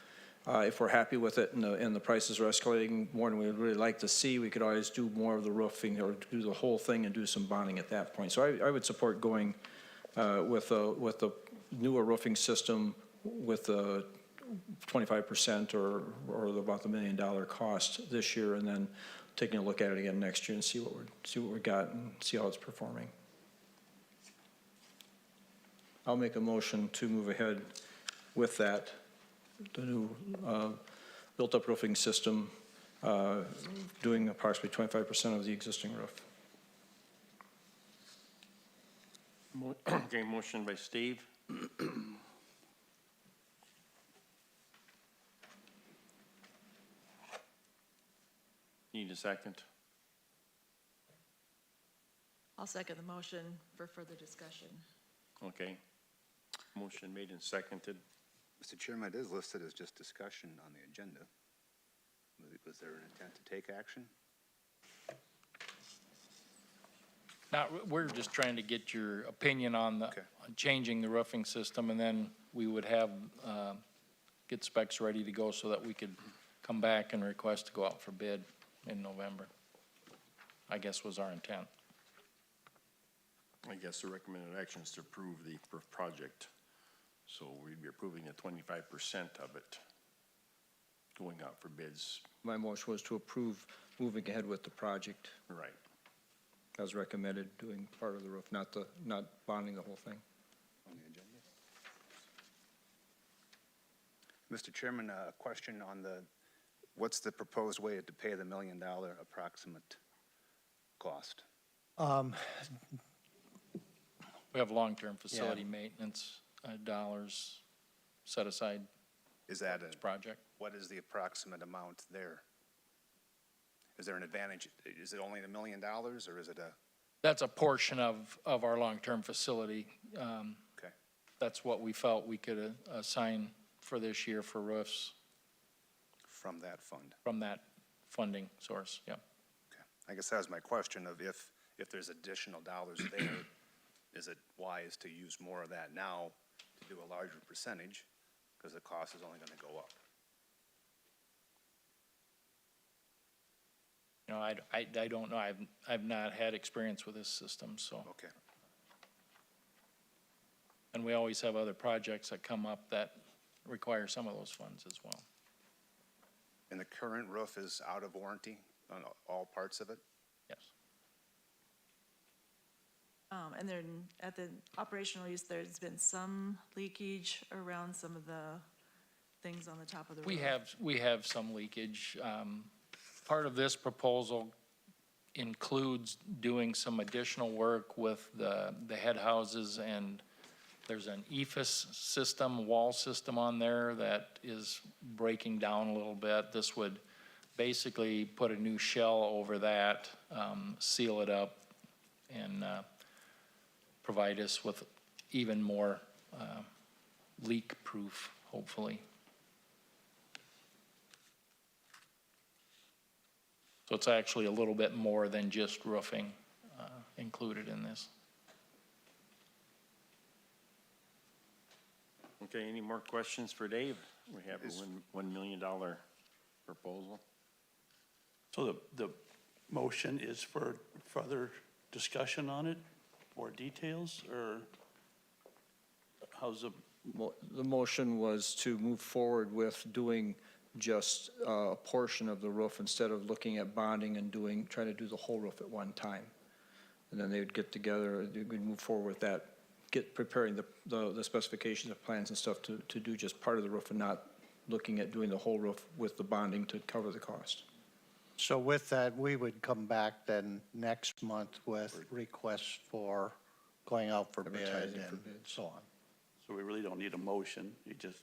If we're happy with it and the prices are escalating more than we'd really like to see, we could always do more of the roofing or do the whole thing and do some bonding at that point. So I would support going with the newer roofing system with the 25% or about the $1 million cost this year, and then taking a look at it again next year and see what we got and see how it's performing. I'll make a motion to move ahead with that, the new built-up roofing system, doing approximately 25% of the existing roof. Okay, motion by Steve. Need a second? I'll second the motion for further discussion. Okay. Motion made and seconded. Mr. Chairman, it is listed as just discussion on the agenda. Was there an intent to take action? We're just trying to get your opinion on Okay. on changing the roofing system, and then we would have, get specs ready to go so that we could come back and request to go out for bid in November, I guess was our intent. I guess the recommended action is to approve the project. So we'd be approving the 25% of it going out for bids. My motion was to approve moving ahead with the project Right. as recommended, doing part of the roof, not bonding the whole thing. On the agenda. Mr. Chairman, a question on what's the proposed way to pay the $1 million approximate cost? We have long-term facility maintenance dollars set aside Is that for this project. what is the approximate amount there? Is there an advantage? Is it only $1 million or is it That's a portion of our long-term facility. okay? That's what we felt we could assign for this year for roofs From that fund? from that funding source, yeah. Okay. I guess that was my question of if there's additional dollars there, is it wise to use more of that now to do a larger percentage? Because the cost is only going to go up. You know, I don't know. I've not had experience with this system, so. Okay. And we always have other projects that come up that require some of those funds as well. And the current roof is out of warranty on all parts of it? Yes. And then at the operational use, there's been some leakage around some of the things on the top of the roof. We have some leakage. Part of this proposal includes doing some additional work with the head houses, and there's an EFIS system, wall system on there that is breaking down a little bit. This would basically put a new shell over that, seal it up, and provide us with even more leak-proof, hopefully. So it's actually a little bit more than just roofing included in this. Okay, any more questions for Dave? We have a $1 million proposal. So the motion is for further discussion on it, more details, or how's the, The motion was to move forward with doing just a portion of the roof instead of looking at bonding and trying to do the whole roof at one time. And then they would get together, they would move forward with that, preparing the specifications of plans and stuff to do just part of the roof and not looking at doing the whole roof with the bonding to cover the cost. So with that, we would come back then next month with requests for going out for bid Advertising for and bids. so on. so we really don't need a motion, you just,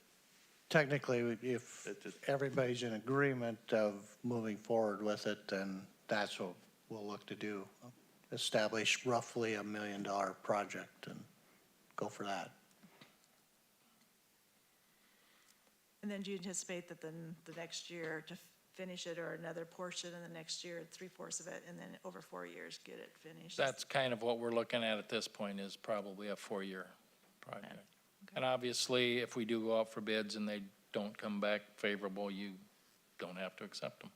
Technically, if It just- everybody's in agreement of moving forward with it, then that's what we'll look to do. Establish roughly $1 million project and go for that. And then do you anticipate that then the next year to finish it, or another portion in the next year, 3/4 of it, and then over 4 years, get it finished? That's kind of what we're looking at this point, is probably a 4-year project. And obviously, if we do go out for bids and they don't come back favorable, you don't have to accept them.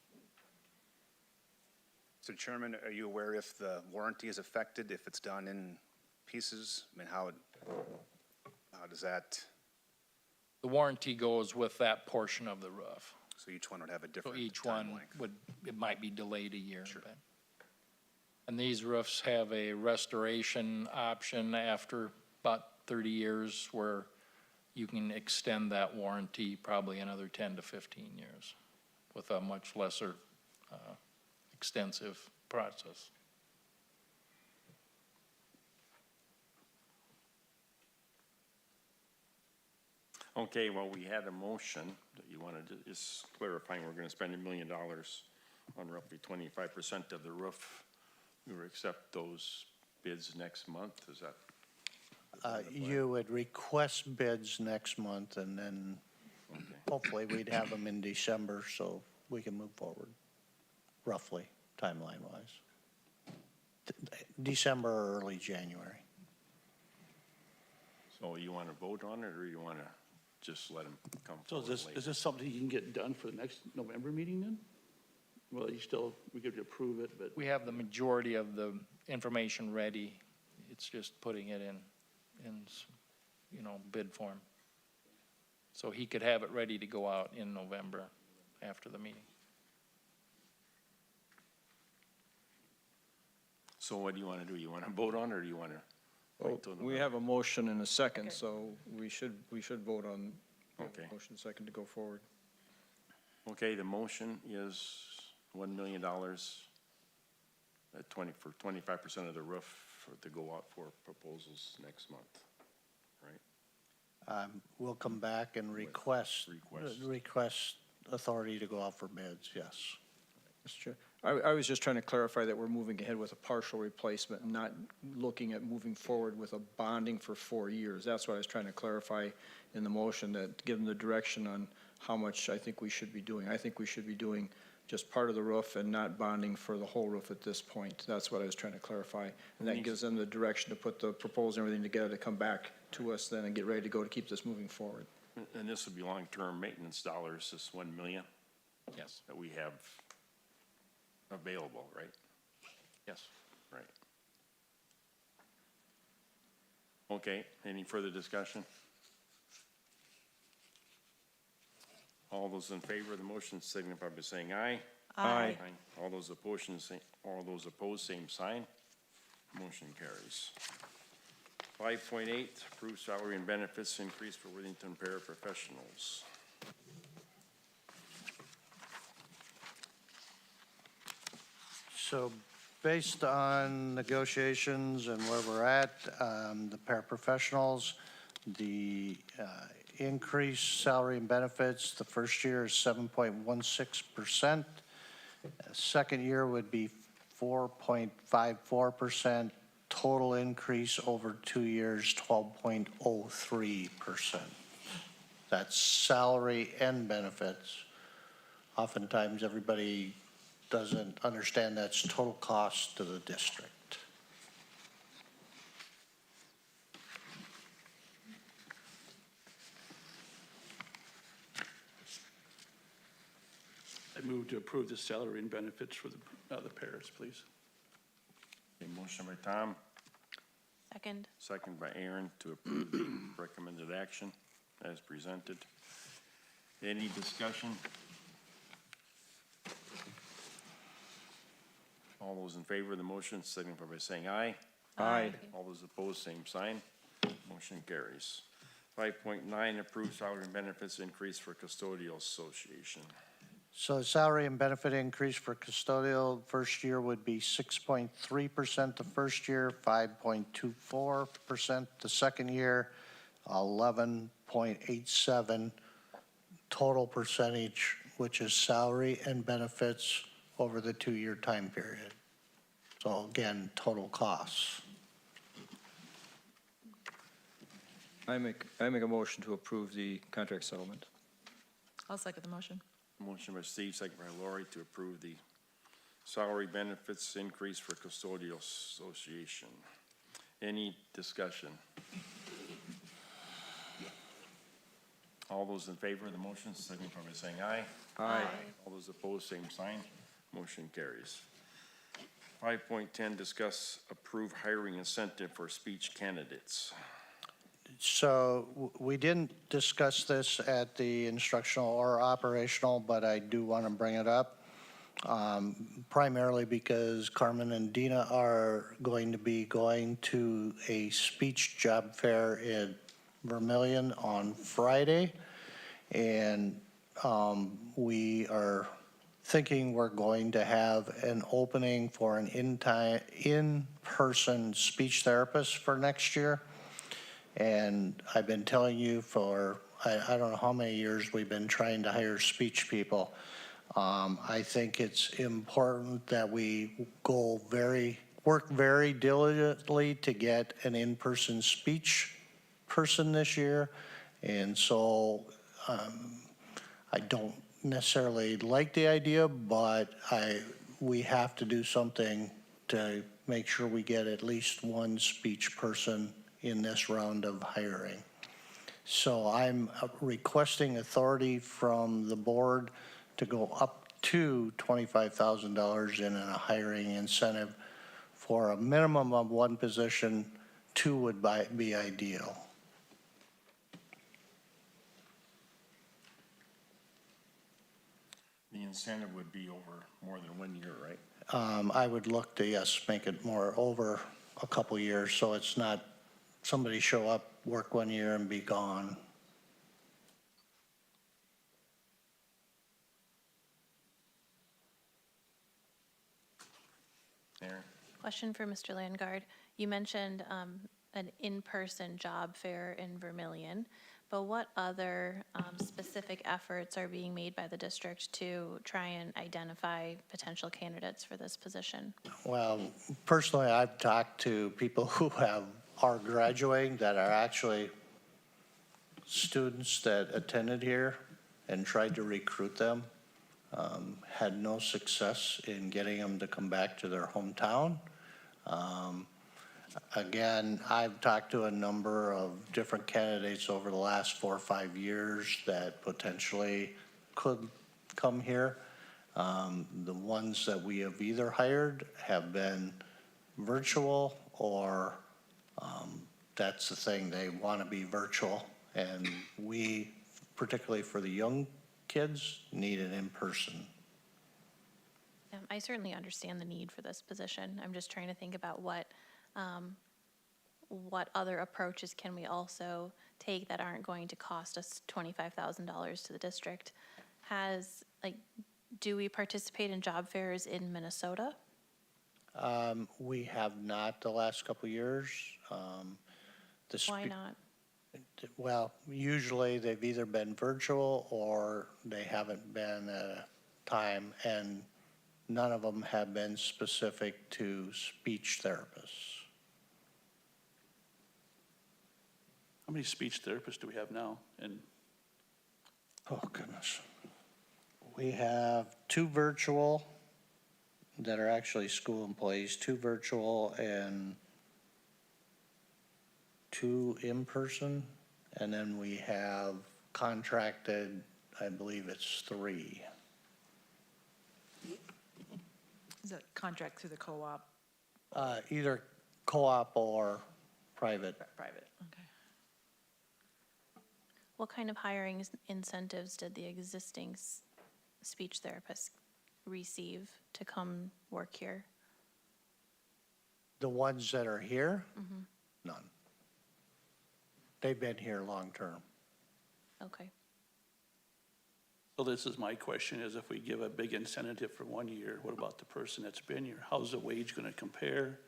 So Chairman, are you aware if the warranty is affected, if it's done in pieces? I mean, how does that, The warranty goes with that portion of the roof. so each one would have a So different each time one length? would, it might be delayed a year. But- And these roofs have a restoration option after about 30 years where you can extend that warranty probably another 10 to 15 years with a much lesser extensive process. Okay, well, we had a motion that you wanted to, is clarifying we're gonna spend $1 million on roughly 25% of the roof. We will accept those bids next month, is that? You would request bids next month, and then Okay. hopefully we'd have them in December so we can move forward, roughly, timeline-wise. December or early January. So you wanna vote on it, or you wanna just let them come so forward is later? this something you can get done for the next November meeting then? Well, we could approve it, but, We have the majority of the information ready. It's just putting it in, bid form. So he could have it ready to go out in November after the meeting. So what do you wanna do? You wanna vote on it, or do you wanna wait till We November? have a motion and a second, Okay. so we should vote on, Okay. motion second to go forward. Okay, the motion is $1 million at 25% of the roof to go out for proposals next month, right? We'll come back and request authority to go out for bids, yes. Mr. Chair, I was just trying to clarify that we're moving ahead with a partial replacement, not looking at moving forward with a bonding for 4 years. That's what I was trying to clarify in the motion, that give them the direction on how much I think we should be doing. I think we should be doing just part of the roof and not bonding for the whole roof at this point. That's what I was trying to clarify. And that gives them the direction to put the proposal and everything together to come back to us then and get ready to go to keep this moving forward. And this would be long-term maintenance dollars, this 1 million Yes. that we have available, right? Yes. Right. Okay, any further discussion? All those in favor of the motion signify by saying aye. Aye. All those opposed, same sign. Motion carries. 5.8, approve salary and benefits increase for Worthington paraprofessionals. So based on negotiations and where we're at, the paraprofessionals, the increased salary and benefits, the first year is 7.16%. Second year would be 4.54%. Total increase over 2 years, 12.03%. That's salary and benefits. Oftentimes, everybody doesn't understand that's total cost to the district. I move to approve the salary and benefits for the pairs, please. A motion by Tom, Second. second by Aaron to approve the recommended action as presented. Any discussion? All those in favor of the motion signify by saying aye. Aye. All those opposed, same sign. Motion carries. 5.9, approve salary and benefits increase for custodial association. So the salary and benefit increase for custodial, first year would be 6.3% the first year, 5.24% the second year, 11.87 total percentage, which is salary and benefits over the 2-year time period. So again, total costs. I make a motion to approve the contract settlement. I'll second the motion. Motion by Steve, second by Lori to approve the salary benefits increase for custodial association. Any discussion? All those in favor of the motion signify by saying aye. Aye. All those opposed, same sign. Motion carries. 5.10, discuss approve hiring incentive for speech candidates. So we didn't discuss this at the instructional or operational, but I do want to bring it up. Primarily because Carmen and Dina are going to be going to a speech job fair in Vermillion on Friday. And we are thinking we're going to have an opening for an in-person speech therapist for next year. And I've been telling you for, I don't know how many years we've been trying to hire speech people. I think it's important that we work very diligently to get an in-person speech person this year. And so I don't necessarily like the idea, but we have to do something to make sure we get at least one speech person in this round of hiring. So I'm requesting authority from the board to go up to $25,000 in a hiring incentive for a minimum of one position. 2 would be ideal. The incentive would be over more than 1 year, right? I would look to, yes, make it more over a couple years, so it's not somebody show up, work 1 year and be gone. Aaron? Question for Mr. Landgard. You mentioned an in-person job fair in Vermillion, but what other specific efforts are being made by the district to try and identify potential candidates for this position? Well, personally, I've talked to people who are graduating that are actually students that attended here and tried to recruit them. Had no success in getting them to come back to their hometown. Again, I've talked to a number of different candidates over the last 4 or 5 years that potentially could come here. The ones that we have either hired have been virtual or that's the thing, they want to be virtual. And we, particularly for the young kids, need it in person. I certainly understand the need for this position. I'm just trying to think about what other approaches can we also take that aren't going to cost us $25,000 to the district. Do we participate in job fairs in Minnesota? We have not the last couple of years. Why not? Well, usually they've either been virtual or they haven't been at a time, and none of them have been specific to speech therapists. How many speech therapists do we have now? And Oh, goodness. We have 2 virtual that are actually school employees, 2 virtual and 2 in-person. And then we have contracted, I believe it's 3. Is that contract through the co-op, Either co-op or private. private? Okay. What kind of hiring incentives did the existing speech therapists receive to come work here? The ones that are here? None. They've been here long-term. Okay. So this is my question, is if we give a big incentive for 1 year, what about the person that's been here? How's the wage gonna compare?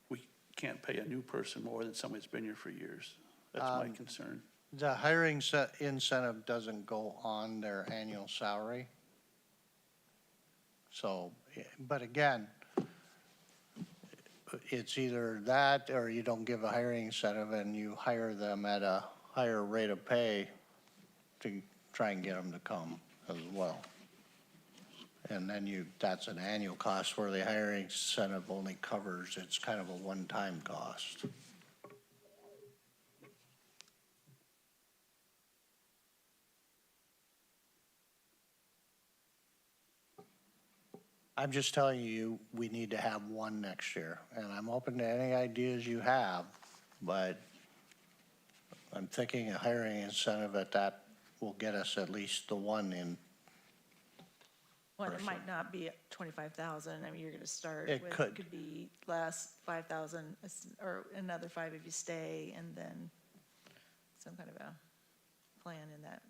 We can't pay a new person more than somebody that's been here for years. That's my concern. The hiring incentive doesn't go on their annual salary. So, but again, it's either that or you don't give a hiring incentive and you hire them at a higher rate of pay to try and get them to come as well. And then that's an annual cost where the hiring incentive only covers, it's kind of a one-time cost. I'm just telling you, we need to have one next year, and I'm open to any ideas you have, but I'm thinking a hiring incentive at that will get us at least the one in. Well, it might not be 25,000. I mean, you're gonna start It with, could. it could be less, 5,000, or another 5 if you stay, and then some kind of a plan in that.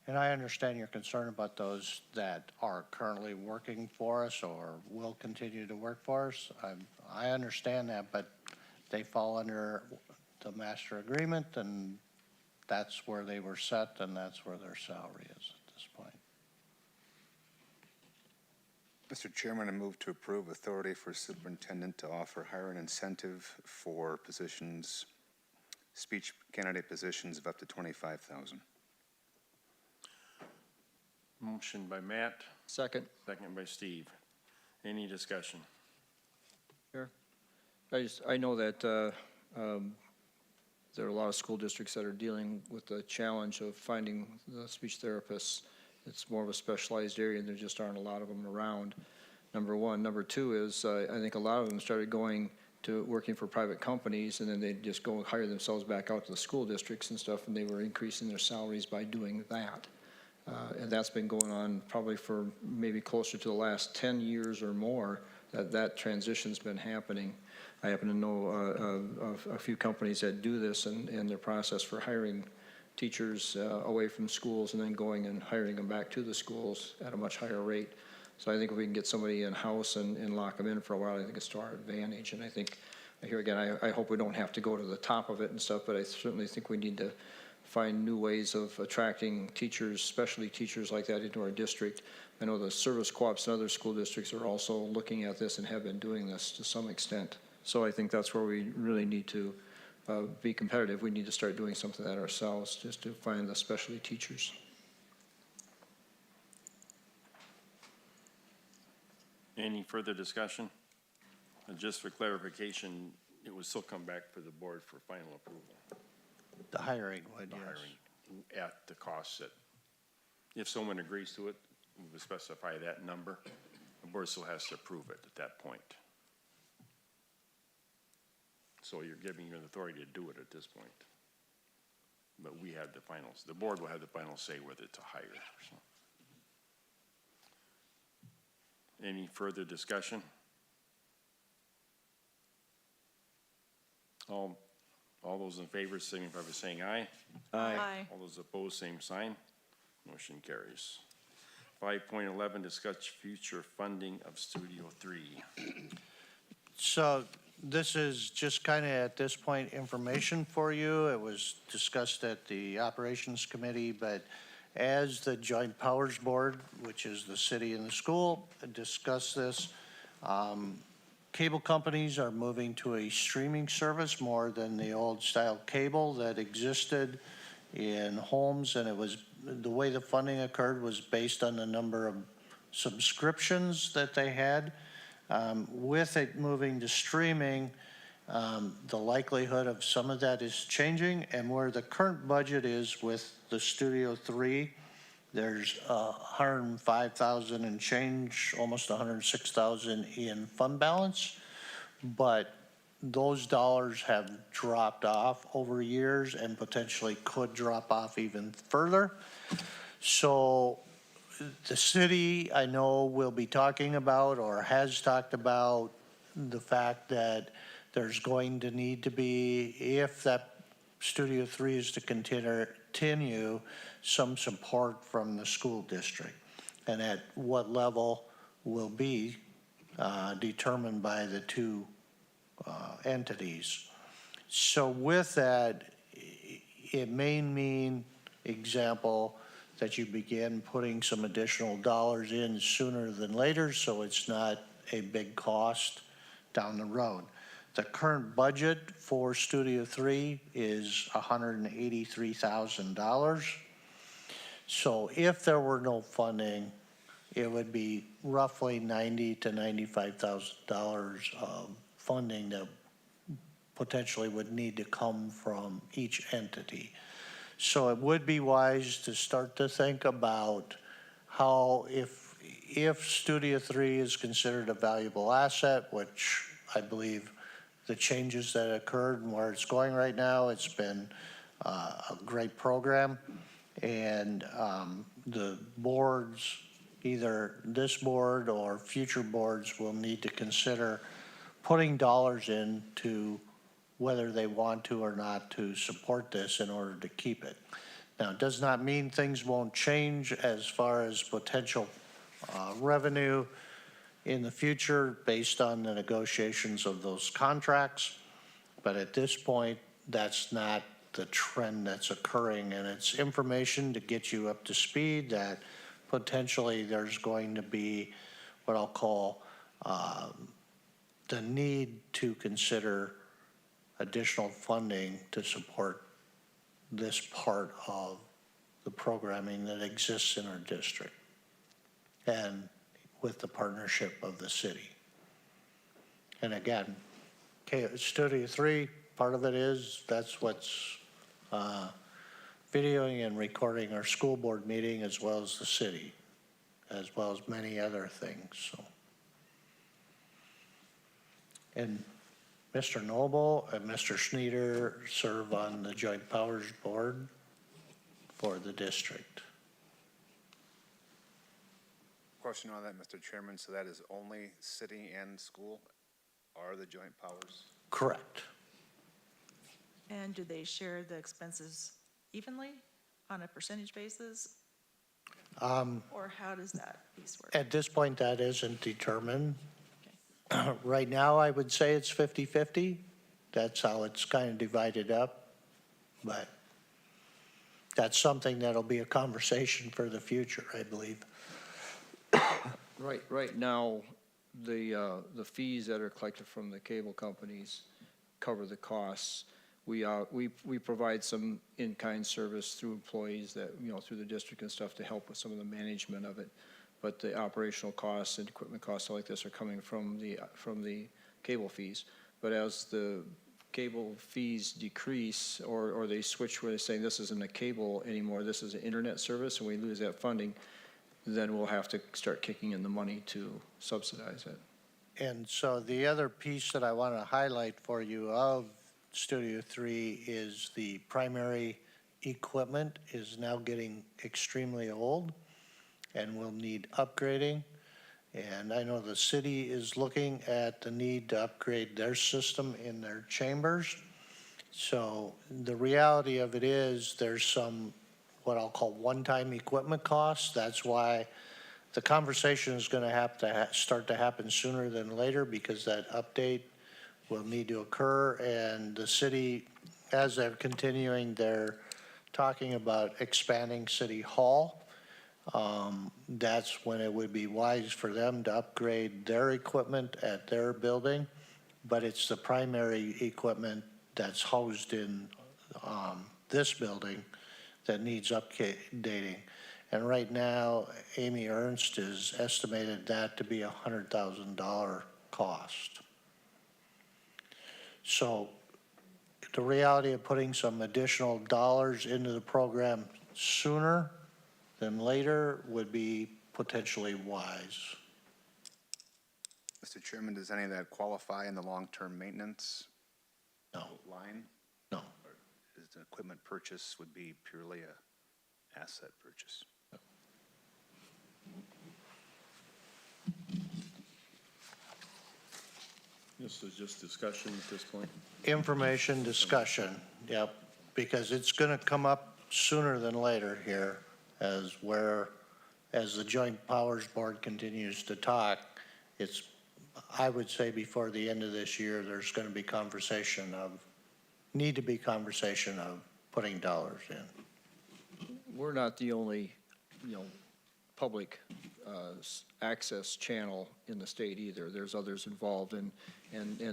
And I understand your concern about those that are currently working for us or will continue to work for us. I understand that, but they fall under the master agreement, and that's where they were set, and that's where their salary is at this point. Mr. Chairman, I move to approve authority for superintendent to offer hiring incentive for positions, speech candidate positions of up to 25,000. Motion by Matt, Second. second by Steve. Any discussion? Sure. I know that there are a lot of school districts that are dealing with the challenge of finding the speech therapists. It's more of a specialized area, and there just aren't a lot of them around, number one. Number two is, I think a lot of them started going to working for private companies, and then they'd just go and hire themselves back out to the school districts and stuff, and they were increasing their salaries by doing that. And that's been going on probably for maybe closer to the last 10 years or more, that transition's been happening. I happen to know of a few companies that do this and their process for hiring teachers away from schools and then going and hiring them back to the schools at a much higher rate. So I think if we can get somebody in-house and lock them in for a while, I think it's to our advantage. And I think, here again, I hope we don't have to go to the top of it and stuff, but I certainly think we need to find new ways of attracting teachers, especially teachers like that, into our district. I know the service co-ops and other school districts are also looking at this and have been doing this to some extent. So I think that's where we really need to be competitive. We need to start doing something like that ourselves, just to find the specialty teachers. Any further discussion? Just for clarification, it would still come back for the board for final approval. The hiring would, The yes. hiring at the cost that, if someone agrees to it, we would specify that number. The board still has to approve it at that point. So you're giving your authority to do it at this point. But we have the finals, the board will have the final say whether to hire. So. Any further discussion? All those in favor signify by saying aye. Aye. All those opposed, same sign. Motion carries. 5.11, discuss future funding of Studio 3. So this is just kind of at this point information for you. It was discussed at the Operations Committee, but as the Joint Powers Board, which is the city and the school, discussed this, cable companies are moving to a streaming service more than the old style cable that existed in homes, and it was, the way the funding occurred was based on the number of subscriptions that they had. With it moving to streaming, the likelihood of some of that is changing, and where the current budget is with the Studio 3, there's 105,000 and change, almost 106,000 in fund balance, but those dollars have dropped off over years and potentially could drop off even further. So the city, I know, will be talking about or has talked about the fact that there's going to need to be, if that Studio 3 is to continue, some support from the school district. And at what level will be determined by the two entities. So with that, it may mean, example, that you begin putting some additional dollars in sooner than later, so it's not a big cost down the road. The current budget for Studio 3 is $183,000. So if there were no funding, it would be roughly $90,000 to $95,000 of funding that potentially would need to come from each entity. So it would be wise to start to think about how, if Studio 3 is considered a valuable asset, which I believe the changes that occurred and where it's going right now, it's been a great program. And the boards, either this board or future boards, will need to consider putting dollars into whether they want to or not to support this in order to keep it. Now, it does not mean things won't change as far as potential revenue in the future based on the negotiations of those contracts. But at this point, that's not the trend that's occurring, and it's information to get you up to speed that potentially there's going to be what I'll call the need to consider additional funding to support this part of the programming that exists in our district and with the partnership of the city. And again, Studio 3, part of it is that's what's videoing and recording our school board meeting as well as the city, as well as many other things. So. And Mr. Noble and Mr. Schneider serve on the Joint Powers Board for the district. Question on that, Mr. Chairman. So that is only city and school are the joint powers? Correct. And do they share the expenses evenly on a percentage basis? Or how does that piece work? At this point, that isn't determined. Right now, I would say it's 50-50. That's how it's kind of divided up. But that's something that'll be a conversation for the future, I believe. Right now, the fees that are collected from the cable companies cover the costs. We provide some in-kind service through employees that, through the district and stuff to help with some of the management of it. But the operational costs and equipment costs like this are coming from the cable fees. But as the cable fees decrease or they switch where they're saying this isn't a cable anymore, this is an internet service, and we lose that funding, then we'll have to start kicking in the money to subsidize it. And so the other piece that I want to highlight for you of Studio 3 is the primary equipment is now getting extremely old and will need upgrading. And I know the city is looking at the need to upgrade their system in their chambers. So the reality of it is there's some what I'll call one-time equipment costs. That's why the conversation is going to have to start to happen sooner than later, because that update will need to occur. And the city, as they're continuing, they're talking about expanding City Hall. That's when it would be wise for them to upgrade their equipment at their building. But it's the primary equipment that's housed in this building that needs updating. And right now, Amy Ernst has estimated that to be a $100,000 cost. So the reality of putting some additional dollars into the program sooner than later would be potentially wise. Mr. Chairman, does any of that qualify in the long-term maintenance No, line? no. Or is the equipment purchase would be purely a asset purchase? This is just discussion at this point. Information discussion, yep, because it's going to come up sooner than later here as the Joint Powers Board continues to talk. It's, I would say before the end of this year, there's going to be need to be conversation of putting dollars in. We're not the only, public access channel in the state either. There's others involved, and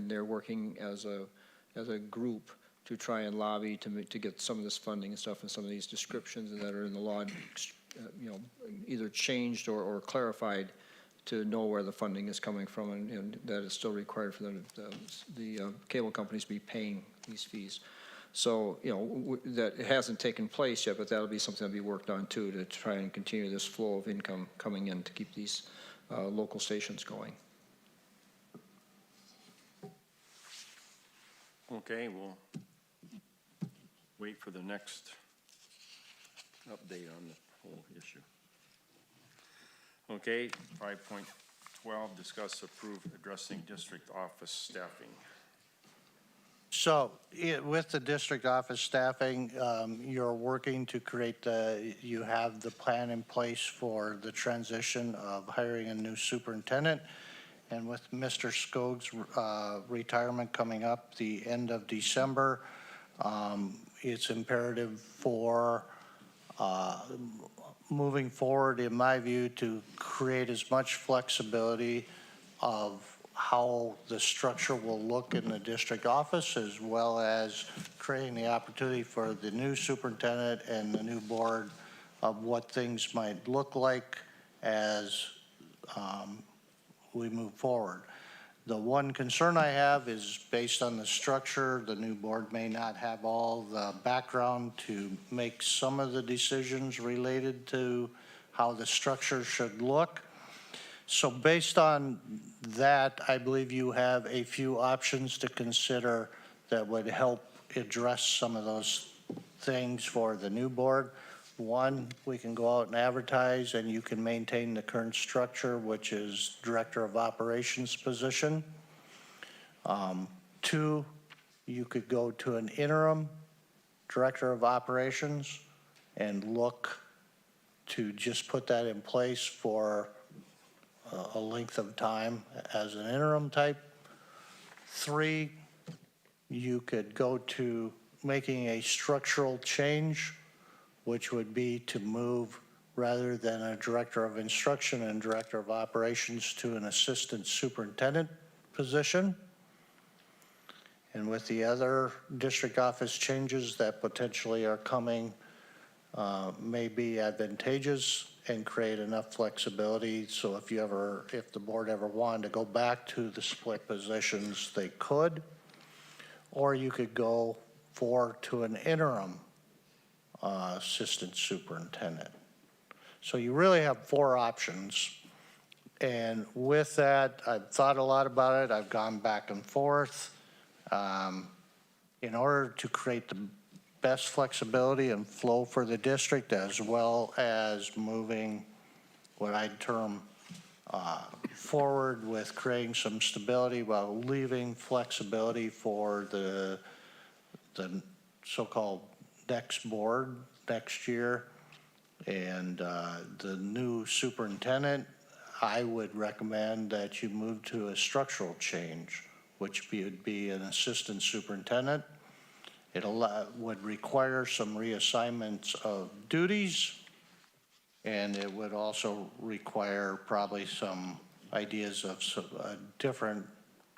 they're working as a group to try and lobby to get some of this funding and stuff and some of these descriptions that are in the law, either changed or clarified to know where the funding is coming from, and that is still required for the cable companies to be paying these fees. So, that it hasn't taken place yet, but that'll be something that'll be worked on too, to try and continue this flow of income coming in to keep these local stations going. Okay, we'll wait for the next update on the whole issue. Okay, 5.12, discuss, approve addressing district office staffing. So with the district office staffing, you're working to create you have the plan in place for the transition of hiring a new superintendent. And with Mr. Skog's retirement coming up the end of December, it's imperative for moving forward, in my view, to create as much flexibility of how the structure will look in the district office, as well as creating the opportunity for the new superintendent and the new board of what things might look like as we move forward. The one concern I have is based on the structure, the new board may not have all the background to make some of the decisions related to how the structure should look. So based on that, I believe you have a few options to consider that would help address some of those things for the new board. One, we can go out and advertise and you can maintain the current structure, which is Director of Operations position. Two, you could go to an interim Director of Operations and look to just put that in place for a length of time as an interim type. Three, you could go to making a structural change, which would be to move, rather than a director of instruction and director of operations, to an assistant superintendent position. And with the other district office changes that potentially are coming, may be advantageous and create enough flexibility so if the board ever wanted to go back to the split positions, they could. Or you could go to an interim assistant superintendent. So you really have four options. And with that, I've thought a lot about it. I've gone back and forth. In order to create the best flexibility and flow for the district, as well as moving what I'd term forward with creating some stability while leaving flexibility for the so-called next board next year. And the new superintendent, I would recommend that you move to a structural change, which would be an assistant superintendent. It would require some reassignments of duties, and it would also require probably some ideas of different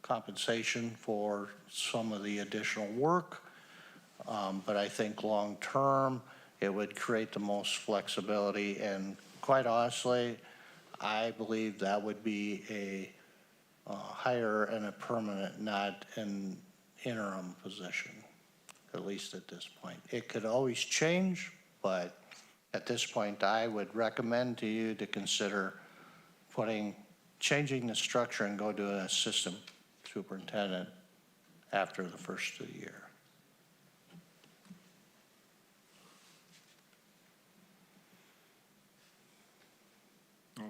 compensation for some of the additional work. But I think long-term, It would create the most flexibility, and quite honestly, I believe that would be a hire and a permanent, not an interim position, at least at this point. It could always change, but at this point, I would recommend to you to consider changing the structure and go to an assistant superintendent after the first of the year.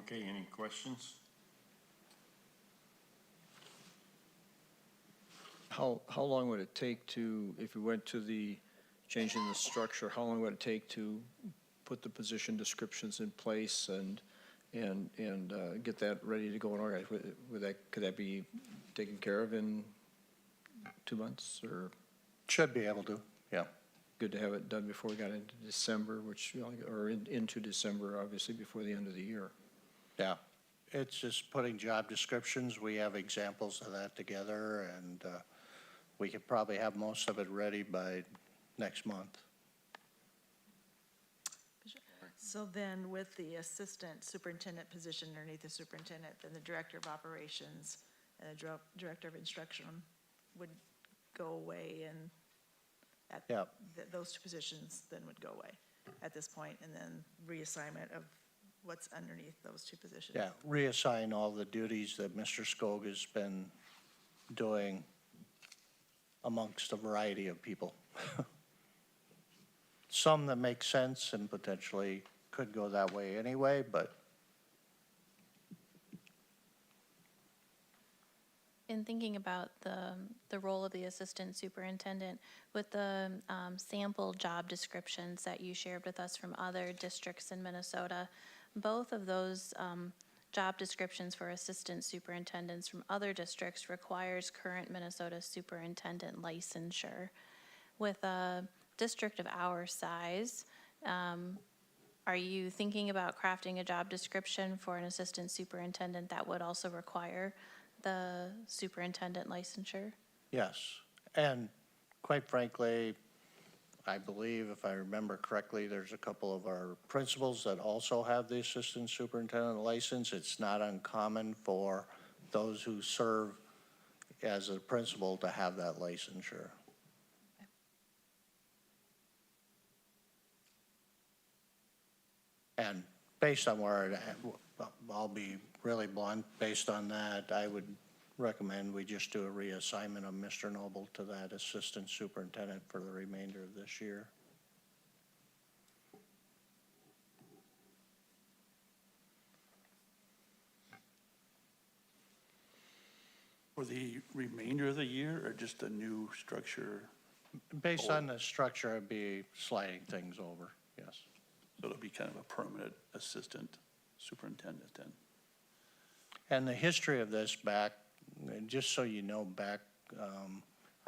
Okay, any questions? How long would it take to, if we went to the, changing the structure, how long would it take to put the position descriptions in place and get that ready to go and organized? Could that be taken care of in 2 months, or Should be able to, yeah. good to have it done before we got into December, or into December, obviously, before the end of the year? Yeah, it's just putting job descriptions. We have examples of that together, and we could probably have most of it ready by next month. So then with the assistant superintendent position underneath the superintendent, then the director of operations and the director of instruction would go away, and Yep. those two positions then would go away at this point, and then reassignment of what's underneath those two positions. Yeah, reassign all the duties that Mr. Skog has been doing amongst a variety of people. Some that make sense and potentially could go that way anyway, but In thinking about the role of the assistant superintendent, with the sample job descriptions that you shared with us from other districts in Minnesota, both of those job descriptions for assistant superintendents from other districts requires current Minnesota superintendent licensure. With a district of our size, are you thinking about crafting a job description for an assistant superintendent that would also require the superintendent licensure? yes. And quite frankly, I believe, if I remember correctly, there's a couple of our principals that also have the assistant superintendent license. It's not uncommon for those who serve as a principal to have that licensure. And based on where, I'll be really blunt, based on that, I would recommend we just do a reassignment of Mr. Noble to that assistant superintendent for the remainder of this year. For the remainder of the year, or just a new structure? Based on the structure, I'd be sliding things over, yes. So it'll be kind of a permanent assistant superintendent then? And the history of this back, just so you know, back,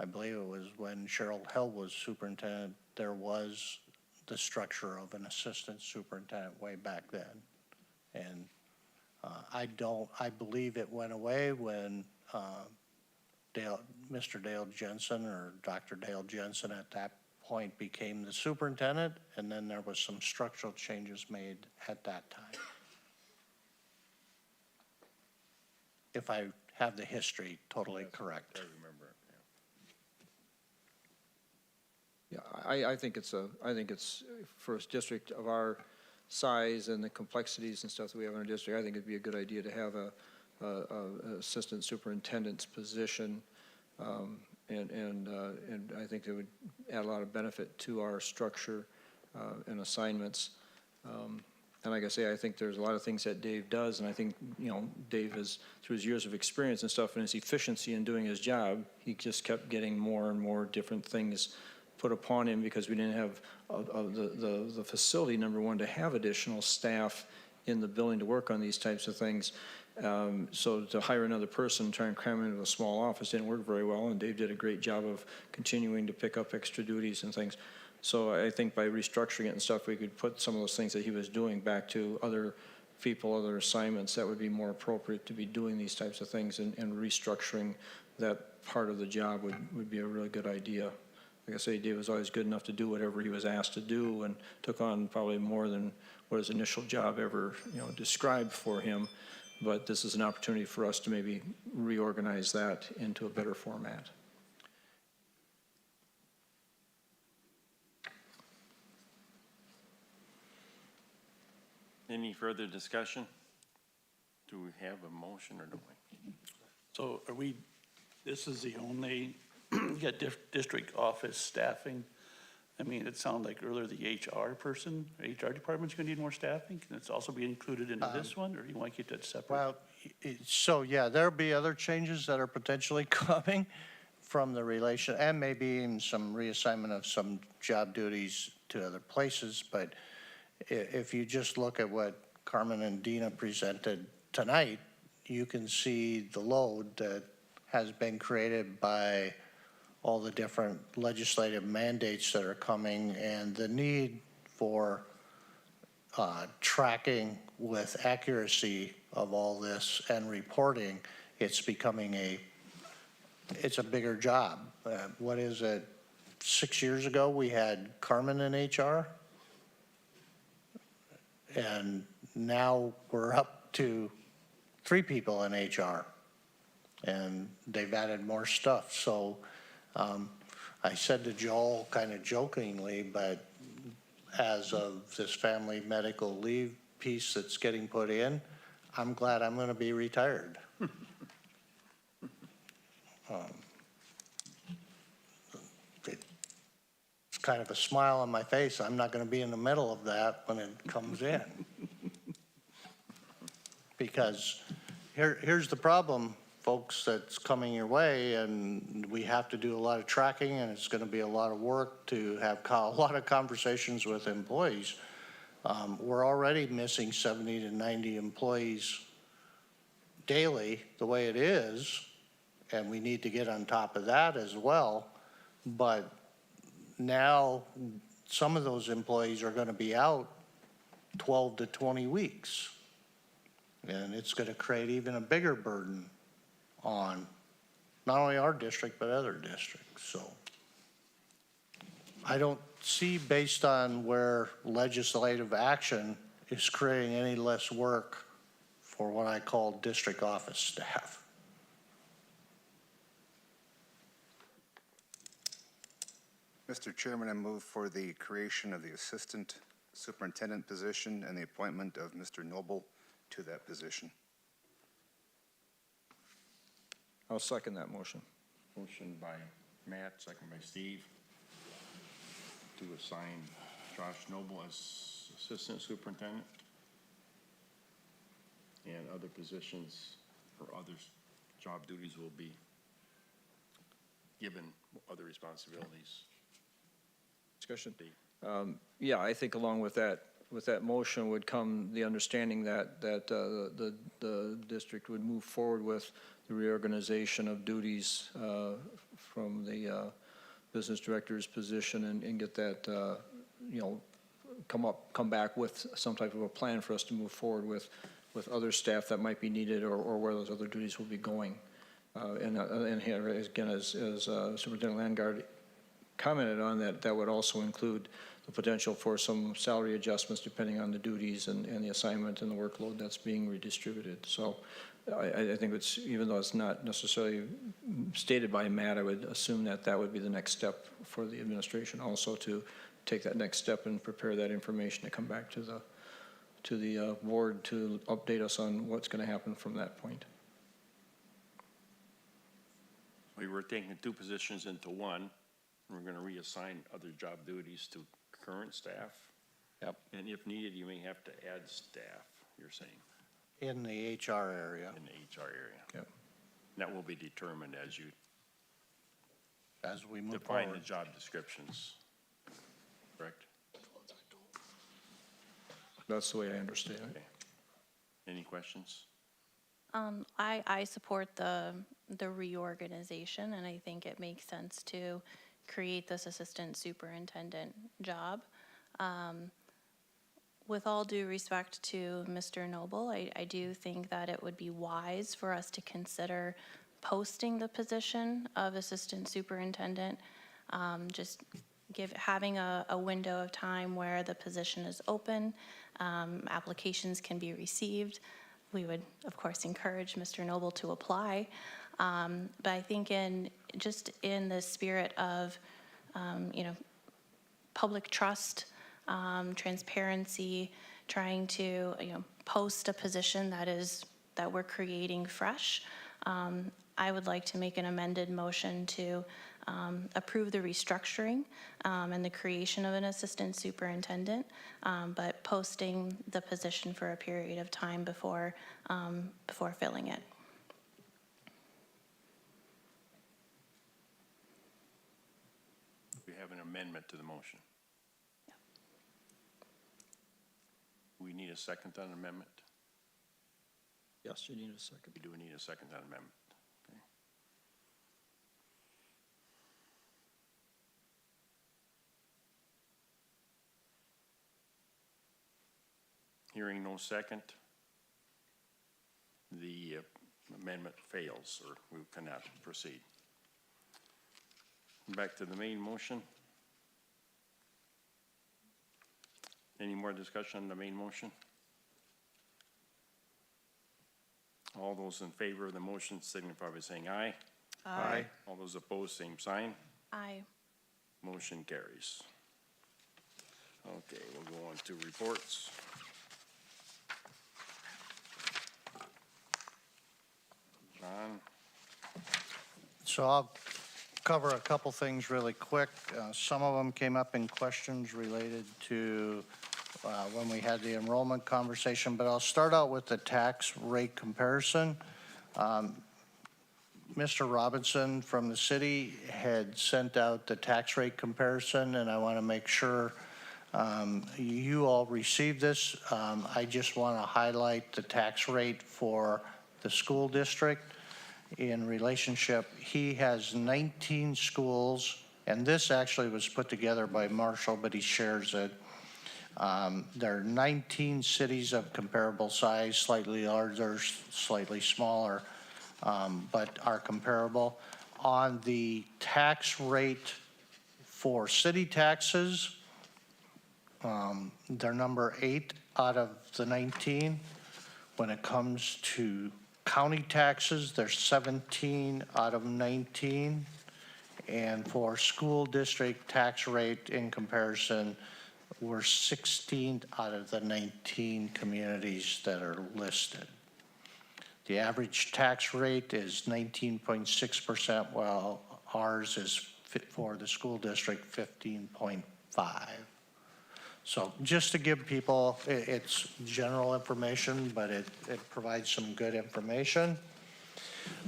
I believe it was when Cheryl Hill was superintendent, there was the structure of an assistant superintendent way back then. And I believe it went away when Mr. Dale Jensen, or Dr. Dale Jensen at that point, became the superintendent, and then there was some structural changes made at that time. If I have the history totally correct. I remember it, Yeah, I think it's, for a district of our size and the complexities and stuff that we have in our district, I think it'd be a good idea to have a assistant superintendent's position. And I think it would add a lot of benefit to our structure and assignments. And like I say, I think there's a lot of things that Dave does, and I think, you know, Dave has, through his years of experience and stuff and his efficiency in doing his job, he just kept getting more and more different things put upon him because we didn't have the facility, number one, to have additional staff in the building to work on these types of things. So to hire another person, try and cram into a small office didn't work very well, and Dave did a great job of continuing to pick up extra duties and things. So I think by restructuring it and stuff, we could put some of those things that he was doing back to other people, other assignments that would be more appropriate to be doing these types of things, and restructuring that part of the job would be a really good idea. like I say, Dave was always good enough to do whatever he was asked to do and took on probably more than what his initial job ever, described for him. But this is an opportunity for us to maybe reorganize that into a better format. Any further discussion? Do we have a motion or don't we? So are we, this is the only, you got district office staffing? I mean, it sounded like earlier the HR person, HR department's gonna need more staffing. Can it also be included into this one, or do you want to keep that separate? Well, so yeah, there'll be other changes that are potentially coming from the relation, and maybe even some reassignment of some job duties to other places. But if you just look at what Carmen and Dina presented tonight, you can see the load that has been created by all the different legislative mandates that are coming and the need for tracking with accuracy of all this and reporting. It's becoming it's a bigger job. What is it? 6 years ago, we had Carmen in HR. And now we're up to 3 people in HR. And they've added more stuff. So I said to Joel kind of jokingly, but as of this family medical leave piece that's getting put in, I'm glad I'm going to be retired. It's kind of a smile on my face. I'm not going to be in the middle of that when it comes in. Because here's the problem, folks, that's coming your way, and we have to do a lot of tracking, and it's going to be a lot of work to have a lot of conversations with employees. We're already missing 70 to 90 employees daily the way it is, and we need to get on top of that as well. But now some of those employees are going to be out 12 to 20 weeks, and it's going to create even a bigger burden on not only our district, but other districts. So I don't see, based on where legislative action is creating any less work for what I call district office staff. Mr. Chairman, I move for the creation of the Assistant Superintendent position and the appointment of Mr. Noble to that position. I'll second that motion. Motion by Matt, second by Steve, to assign Josh Noble as Assistant Superintendent and other positions for others, job duties will be given other responsibilities. Discussion. Yeah, I think along with that motion would come the understanding that the district would move forward with the reorganization of duties from the business director's position and get that, come back with some type of a plan for us to move forward with other staff that might be needed or where those other duties will be going. And here, again, as Superintendent Landgard commented on, that would also include the potential for some salary adjustments depending on the duties and the assignment and the workload that's being redistributed. So I think it's, even though it's not necessarily stated by Matt, I would assume that would be the next step for the administration also, to take that next step and prepare that information to come back to the board to update us on what's going to happen from that point. We were taking 2 positions into one. We're going to reassign other job duties to current staff. Yep. And if needed, you may have to add staff, you're saying, In the HR area. in the HR area. Yep. That will be determined as you As we move define the forward. job descriptions, correct? That's the way I understand it. Okay. Any questions? I support the reorganization, and I think it makes sense to create this assistant superintendent job. With all due respect to Mr. Noble, I do think that it would be wise for us to consider posting the position of assistant superintendent just having a window of time where the position is open, applications can be received. We would, of course, encourage Mr. Noble to apply. But I think in the spirit of, public trust, transparency, trying to, post a position that we're creating fresh, I would like to make an amended motion to approve the restructuring and the creation of an assistant superintendent, but posting the position for a period of time before filling it. We have an amendment to the motion. We need a second on amendment? Yes, you need a second. We do need a second on amendment. Okay. Hearing no second, the amendment fails, or we cannot proceed. Back to the main motion. Any more discussion on the main motion? All those in favor of the motion signify by saying aye. Aye. All those opposed, same sign. Aye. Motion carries. Okay, we'll go on to reports. John? So I'll cover a couple things really quick. Some of them came up in questions related to when we had the enrollment conversation, but I'll start out with the tax rate comparison. Mr. Robinson from the city had sent out the tax rate comparison, and I want to make sure you all received this. I just want to highlight the tax rate for the school district in relationship. He has 19 schools, and this actually was put together by Marshall, but he shares it. There are 19 cities of comparable size, slightly larger, slightly smaller, but are comparable. On the tax rate for city taxes, they're number 8 out of the 19. When it comes to county taxes, they're 17 out of 19. And for school district tax rate in comparison, we're 16 out of the 19 communities that are listed. The average tax rate is 19.6%, while ours is for the school district 15.5. So just to give people, it's general information, but it provides some good information.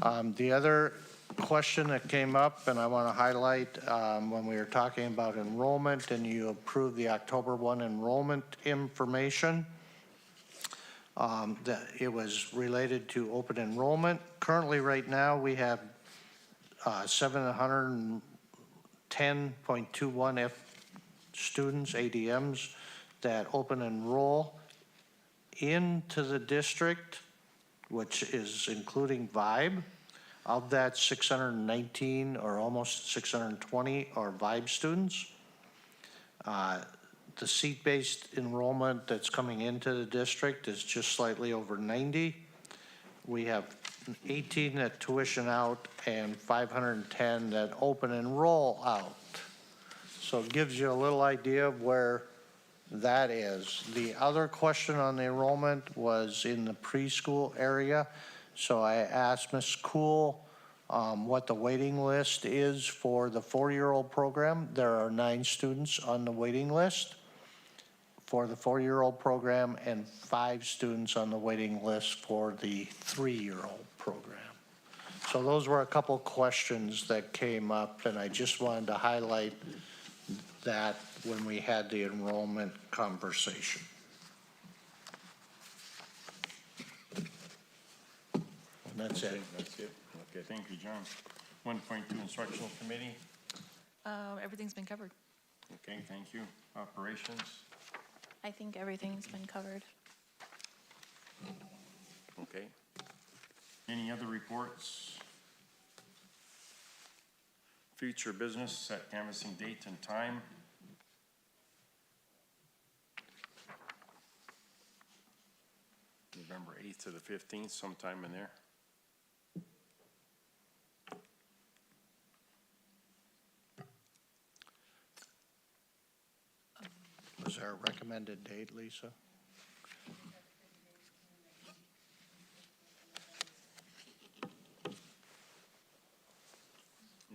The other question that came up, and I want to highlight when we were talking about enrollment and you approved the October 1 enrollment information, that it was related to open enrollment. Currently, right now, we have 710.21 students, ADMs, that open enroll into the district, which is including VIBE. Of that, 619 or almost 620 are VIBE students. The seat-based enrollment that's coming into the district is just slightly over 90. We have 18 that tuition out and 510 that open enroll out. So it gives you a little idea of where that is. The other question on the enrollment was in the preschool area. So I asked Ms. Cool what the waiting list is for the 4-year-old program. There are 9 students on the waiting list for the 4-year-old program and 5 students on the waiting list for the 3-year-old program. So those were a couple questions that came up, and I just wanted to highlight that when we had the enrollment conversation. And that's it. That's it. Okay, thank you, John. 1.2 Instructional Committee. Everything's been covered. Okay, thank you. Operations. I think everything's been covered. Okay. Any other reports? Future business, set canvassing date and time. November 8th to the 15th, sometime in there. Was there a recommended date, Lisa?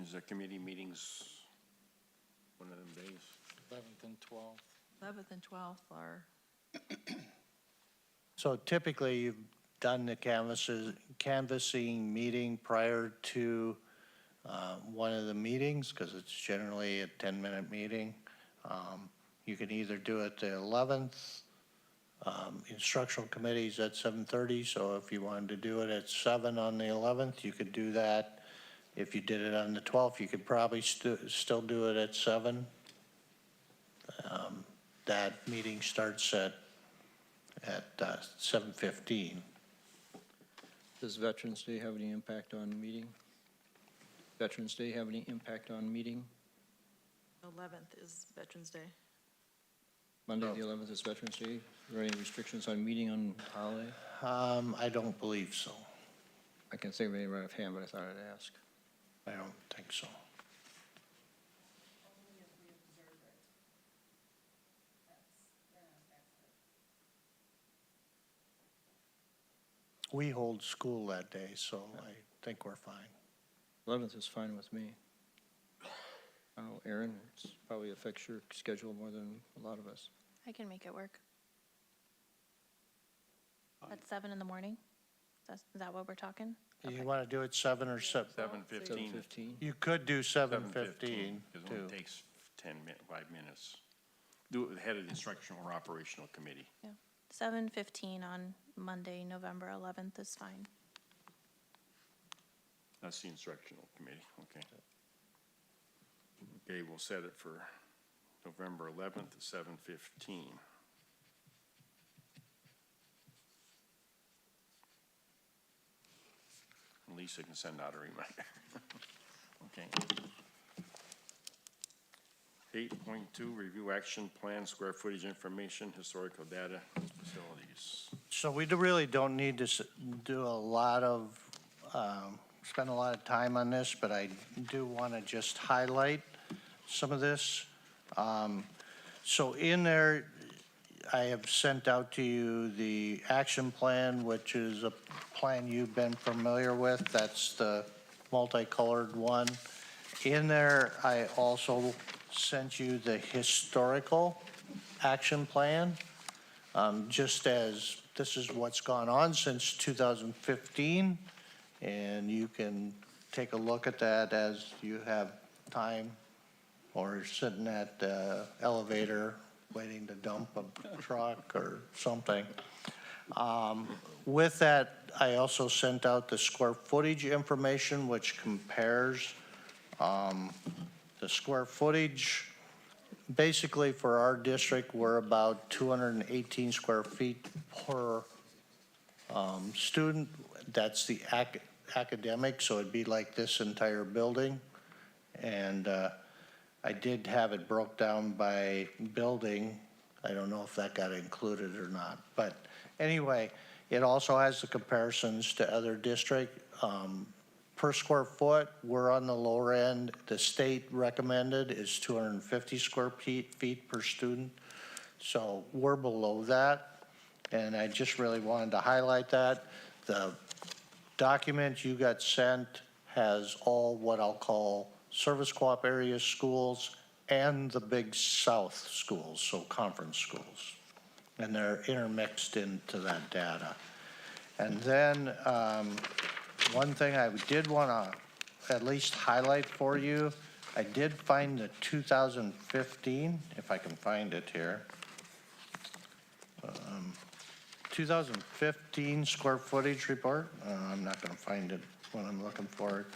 Is the committee meetings one of them days? 11th and 12th. 11th and 12th are, So typically, you've done the canvassing meeting prior to one of the meetings, because it's generally a 10-minute meeting. You can either do it the 11th, instructional committees at 7:30, so if you wanted to do it at 7 on the 11th, you could do that. If you did it on the 12th, you could probably still do it at 7. That meeting starts at 7:15. Does Veterans Day have any impact on meeting? Veterans Day have any impact on meeting? 11th is Veterans Day. Monday, the 11th is Veterans Day. Are there any restrictions on meeting on holiday? I don't believe so. I can't think of any right offhand, but I thought I'd ask. I don't think so. We hold school that day, so I think we're fine. 11th is fine with me. I don't know, Aaron, it's probably affects your schedule more than a lot of us. I can make it work. At 7 in the morning? Is that what we're talking? You want to do it 7 or 7? 7:15. 7:15? You could do 7:15 Because it too. only takes 5 minutes. Do it with the head of the instructional or operational committee. 7:15 on Monday, November 11th is fine. That's the instructional committee, okay. Okay, we'll set it for November 11th at 7:15. Lisa can send out a reminder. Okay. 8.2, review action plan, square footage information, historical data, facilities. So we really don't need to do a lot of, spend a lot of time on this, but I do want to just highlight some of this. So in there, I have sent out to you the action plan, which is a plan you've been familiar with. That's the multicolored one. In there, I also sent you the historical action plan, just as this is what's gone on since 2015, and you can take a look at that as you have time, or sitting at the elevator waiting to dump a truck or something. With that, I also sent out the square footage information, which compares the square footage. Basically, for our district, we're about 218 square feet per student. That's the academic, so it'd be like this entire building. And I did have it broke down by building. I don't know if that got included or not. But anyway, it also has the comparisons to other districts. Per square foot, we're on the lower end. The state recommended is 250 square feet per student. So we're below that. And I just really wanted to highlight that. The document you got sent has all what I'll call service co-op area schools and the big south schools, so conference schools. And they're intermixed into that data. And then one thing I did want to at least highlight for you, I did find the 2015, if I can find it here. 2015 square footage report. I'm not going to find it when I'm looking for it.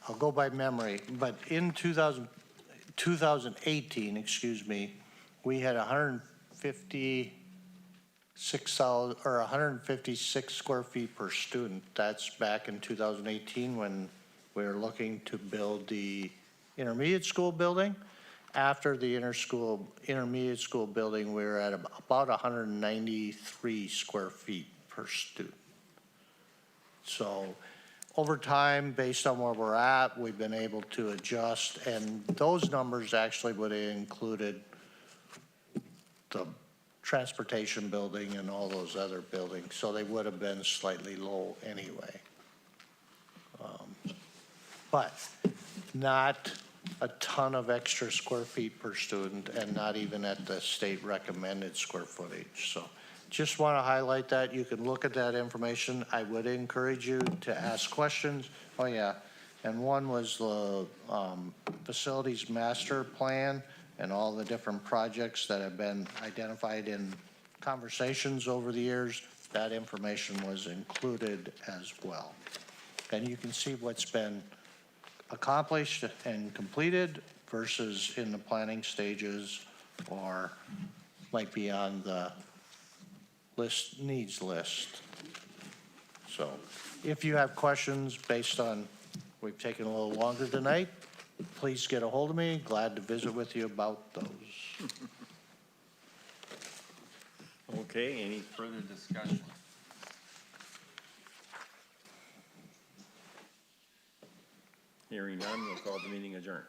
I'll go by memory, but in 2018, excuse me, we had 156 square feet per student. That's back in 2018 when We're looking to build the intermediate school building. After the intermediate school building, we're at about 193 square feet per student. So over time, based on where we're at, we've been able to adjust, and those numbers actually would have included the transportation building and all those other buildings, so they would have been slightly low anyway. But not a ton of extra square feet per student, and not even at the state recommended square footage. So just want to highlight that. You can look at that information. I would encourage you to ask questions. Oh, yeah. And one was the facilities master plan and all the different projects that have been identified in conversations over the years. That information was included as well. And you can see what's been accomplished and completed versus in the planning stages or might be on the needs list. So if you have questions based on, we've taken a little longer tonight, please get a hold of me. Glad to visit with you about those. Okay, any further discussion? Hearing none, we'll call the meeting adjourned.